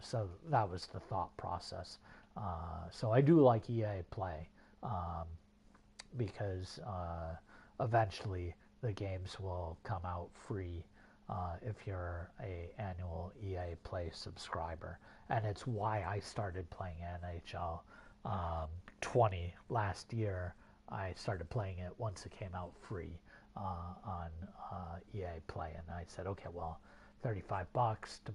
So that was the thought process. So I do like EA Play because eventually the games will come out free if you're a annual EA Play subscriber. And it's why I started playing NHL 20 last year. I started playing it once it came out free on EA Play, and I said, okay, well, $35 to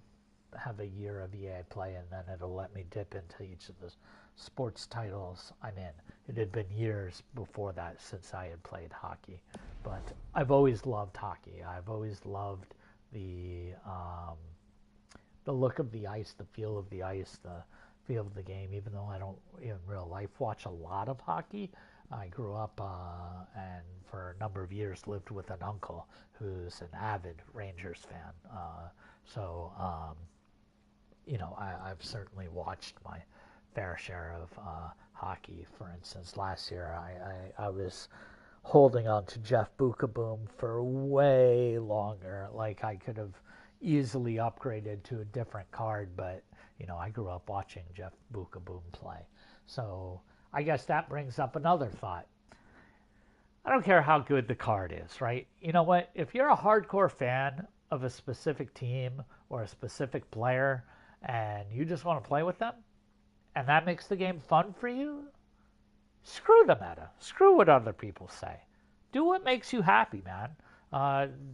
have a year of EA Play, and then it'll let me dip into each of the sports titles I'm in. It had been years before that since I had played hockey, but I've always loved hockey. I've always loved the look of the ice, the feel of the ice, the feel of the game. Even though I don't in real life watch a lot of hockey, I grew up and for a number of years lived with an uncle who's an avid Rangers fan. I've certainly watched my fair share of hockey. For instance, last year I was holding on to Jeff Bukaboom for way longer. Like, I could have easily upgraded to a different card, but I grew up watching Jeff Bukaboom play. So I guess that brings up another thought. I don't care how good the card is, right? You know what? If you're a hardcore fan of a specific team or a specific player and you just want to play with them and that makes the game fun for you, screw the meta. Screw what other people say. Do what makes you happy, man.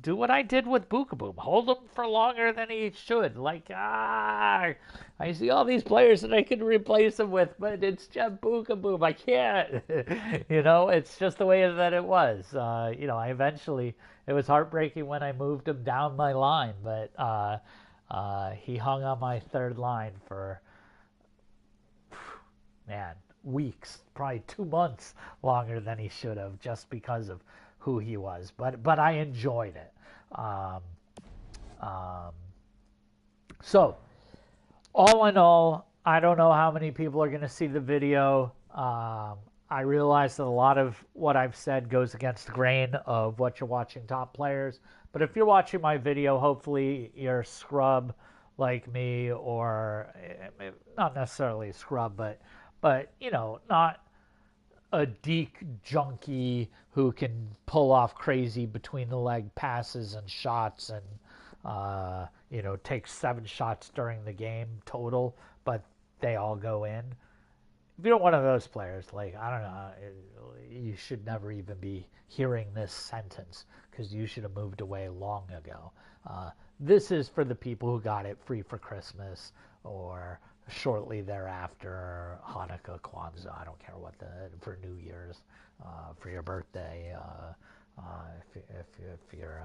Do what I did with Bukaboom. Hold him for longer than he should. I see all these players that I can replace him with, but it's Jeff Bukaboom. I can't. It's just the way that it was. I eventually, it was heartbreaking when I moved him down my line, but he hung on my third line for, weeks, probably 2 months longer than he should have, just because of who he was, but I enjoyed it. So, all in all, I don't know how many people are going to see the video. I realize that a lot of what I've said goes against the grain of what you're watching top players. But if you're watching my video, hopefully you're a scrub like me, or not necessarily a scrub, but not a deke junkie who can pull off crazy between the leg passes and shots and take 7 shots during the game total, but they all go in. If you're one of those players, like, I don't know, you should never even be hearing this sentence, because you should have moved away long ago. This is for the people who got it free for Christmas or shortly thereafter, Hanukkah, Kwanzaa, I don't care what, for New Year's, for your birthday, if you're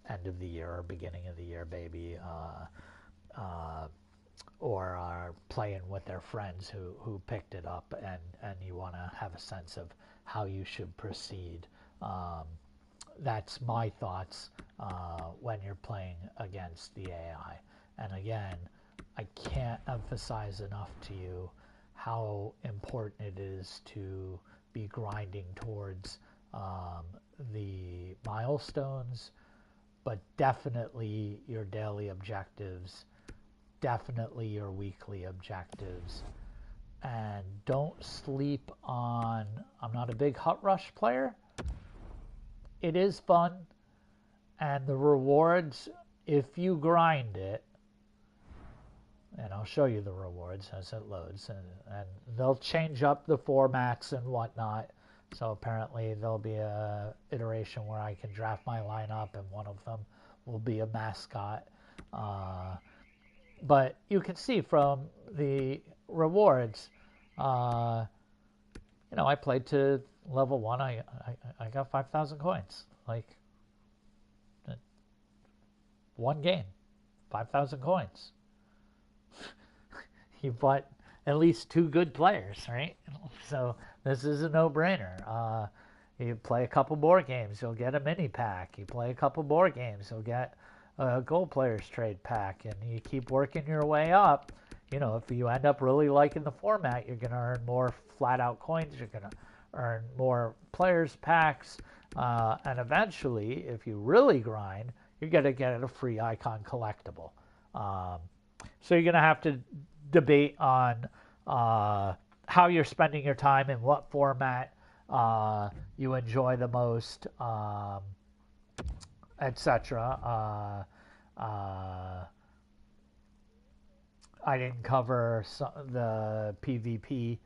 end of the year or beginning of the year baby, or are playing with their friends who picked it up, and you want to have a sense of how you should proceed. That's my thoughts when you're playing against the AI. And again, I can't emphasize enough to you how important it is to be grinding towards the milestones, but definitely your daily objectives, definitely your weekly objectives. And don't sleep on, I'm not a big Hut Rush player. It is fun, and the rewards, if you grind it, and I'll show you the rewards as it loads, and they'll change up the formats and whatnot. So apparently there'll be a iteration where I can draft my lineup, and one of them will be a mascot. But you can see from the rewards, I played to level 1. I got 5,000 coins. Like, one game, 5,000 coins. You bought at least 2 good players, right? So this is a no-brainer. You play a couple more games, you'll get a mini pack. You play a couple more games, you'll get a gold players trade pack, and you keep working your way up. If you end up really liking the format, you're going to earn more flat-out coins. You're going to earn more players packs, and eventually, if you really grind, you're going to get a free icon collectible. So you're going to have to debate on how you're spending your time and what format you enjoy the most, etc. I didn't cover the PvP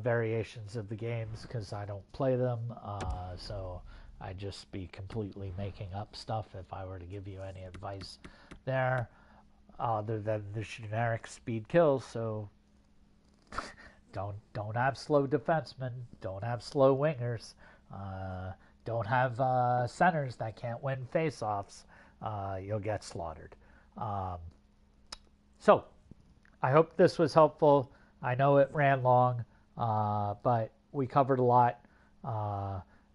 variations of the games because I don't play them, so I'd just be completely making up stuff if I were to give you any advice there, other than the generic speed kills. So don't have slow defensemen, don't have slow wingers, don't have centers that can't win face-offs. You'll get slaughtered. So I hope this was helpful. I know it ran long, but we covered a lot.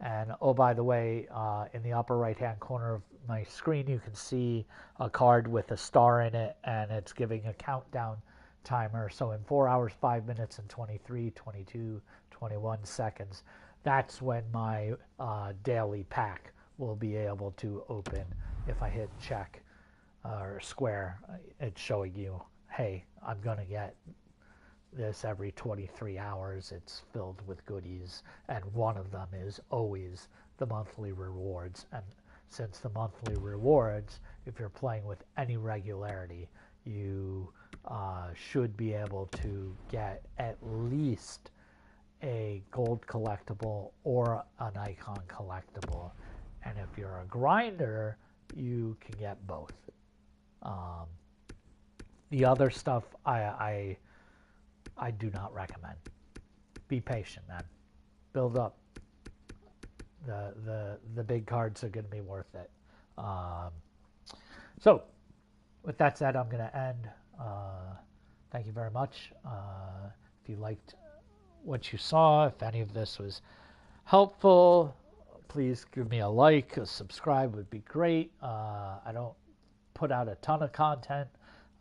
And oh, by the way, in the upper right-hand corner of my screen, you can see a card with a star in it, and it's giving a countdown timer. So in 4 hours, 5 minutes, and 23, 22, 21 seconds, that's when my daily pack will be able to open. If I hit check or square, it's showing you, hey, I'm going to get this every 23 hours. It's filled with goodies, and one of them is always the monthly rewards. And since the monthly rewards, if you're playing with any regularity, you should be able to get at least a gold collectible or an icon collectible. And if you're a grinder, you can get both. The other stuff I do not recommend. Be patient, man. Build up. The big cards are going to be worth it. So, with that said, I'm going to end. Thank you very much. If you liked what you saw, if any of this was helpful, please give me a like. A subscribe would be great. I don't put out a ton of content.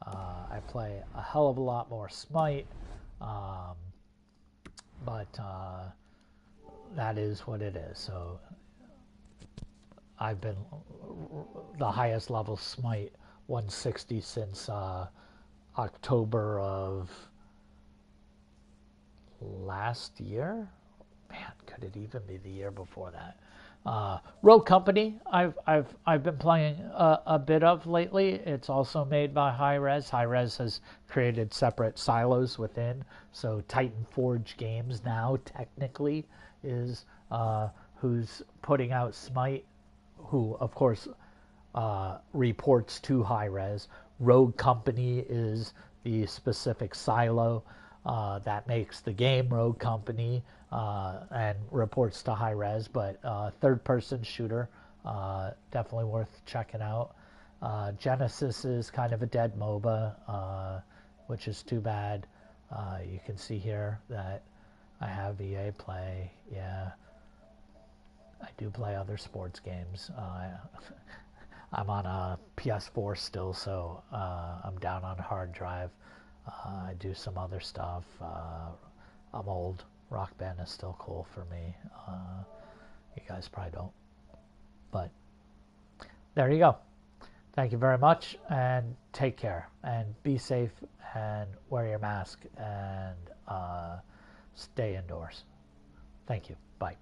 I play a hell of a lot more Smite, but that is what it is. So I've been the highest level Smite 160 since October of last year. Man, could it even be the year before that? Rogue Company, I've been playing a bit of lately. It's also made by Hi-Rez. Hi-Rez has created separate silos within. So Titan Forge Games now technically is who's putting out Smite, who of course reports to Hi-Rez. Rogue Company is the specific silo that makes the game Rogue Company and reports to Hi-Rez, but third-person shooter, definitely worth checking out. Genesis is kind of a dead MOBA, which is too bad. You can see here that I have EA Play. Yeah, I do play other sports games. I'm on a PS4 still, so I'm down on hard drive. I do some other stuff. I'm old. Rock Band is still cool for me. You guys probably don't. But there you go. Thank you very much, and take care. And be safe, and wear your mask, and stay indoors. Thank you. Bye.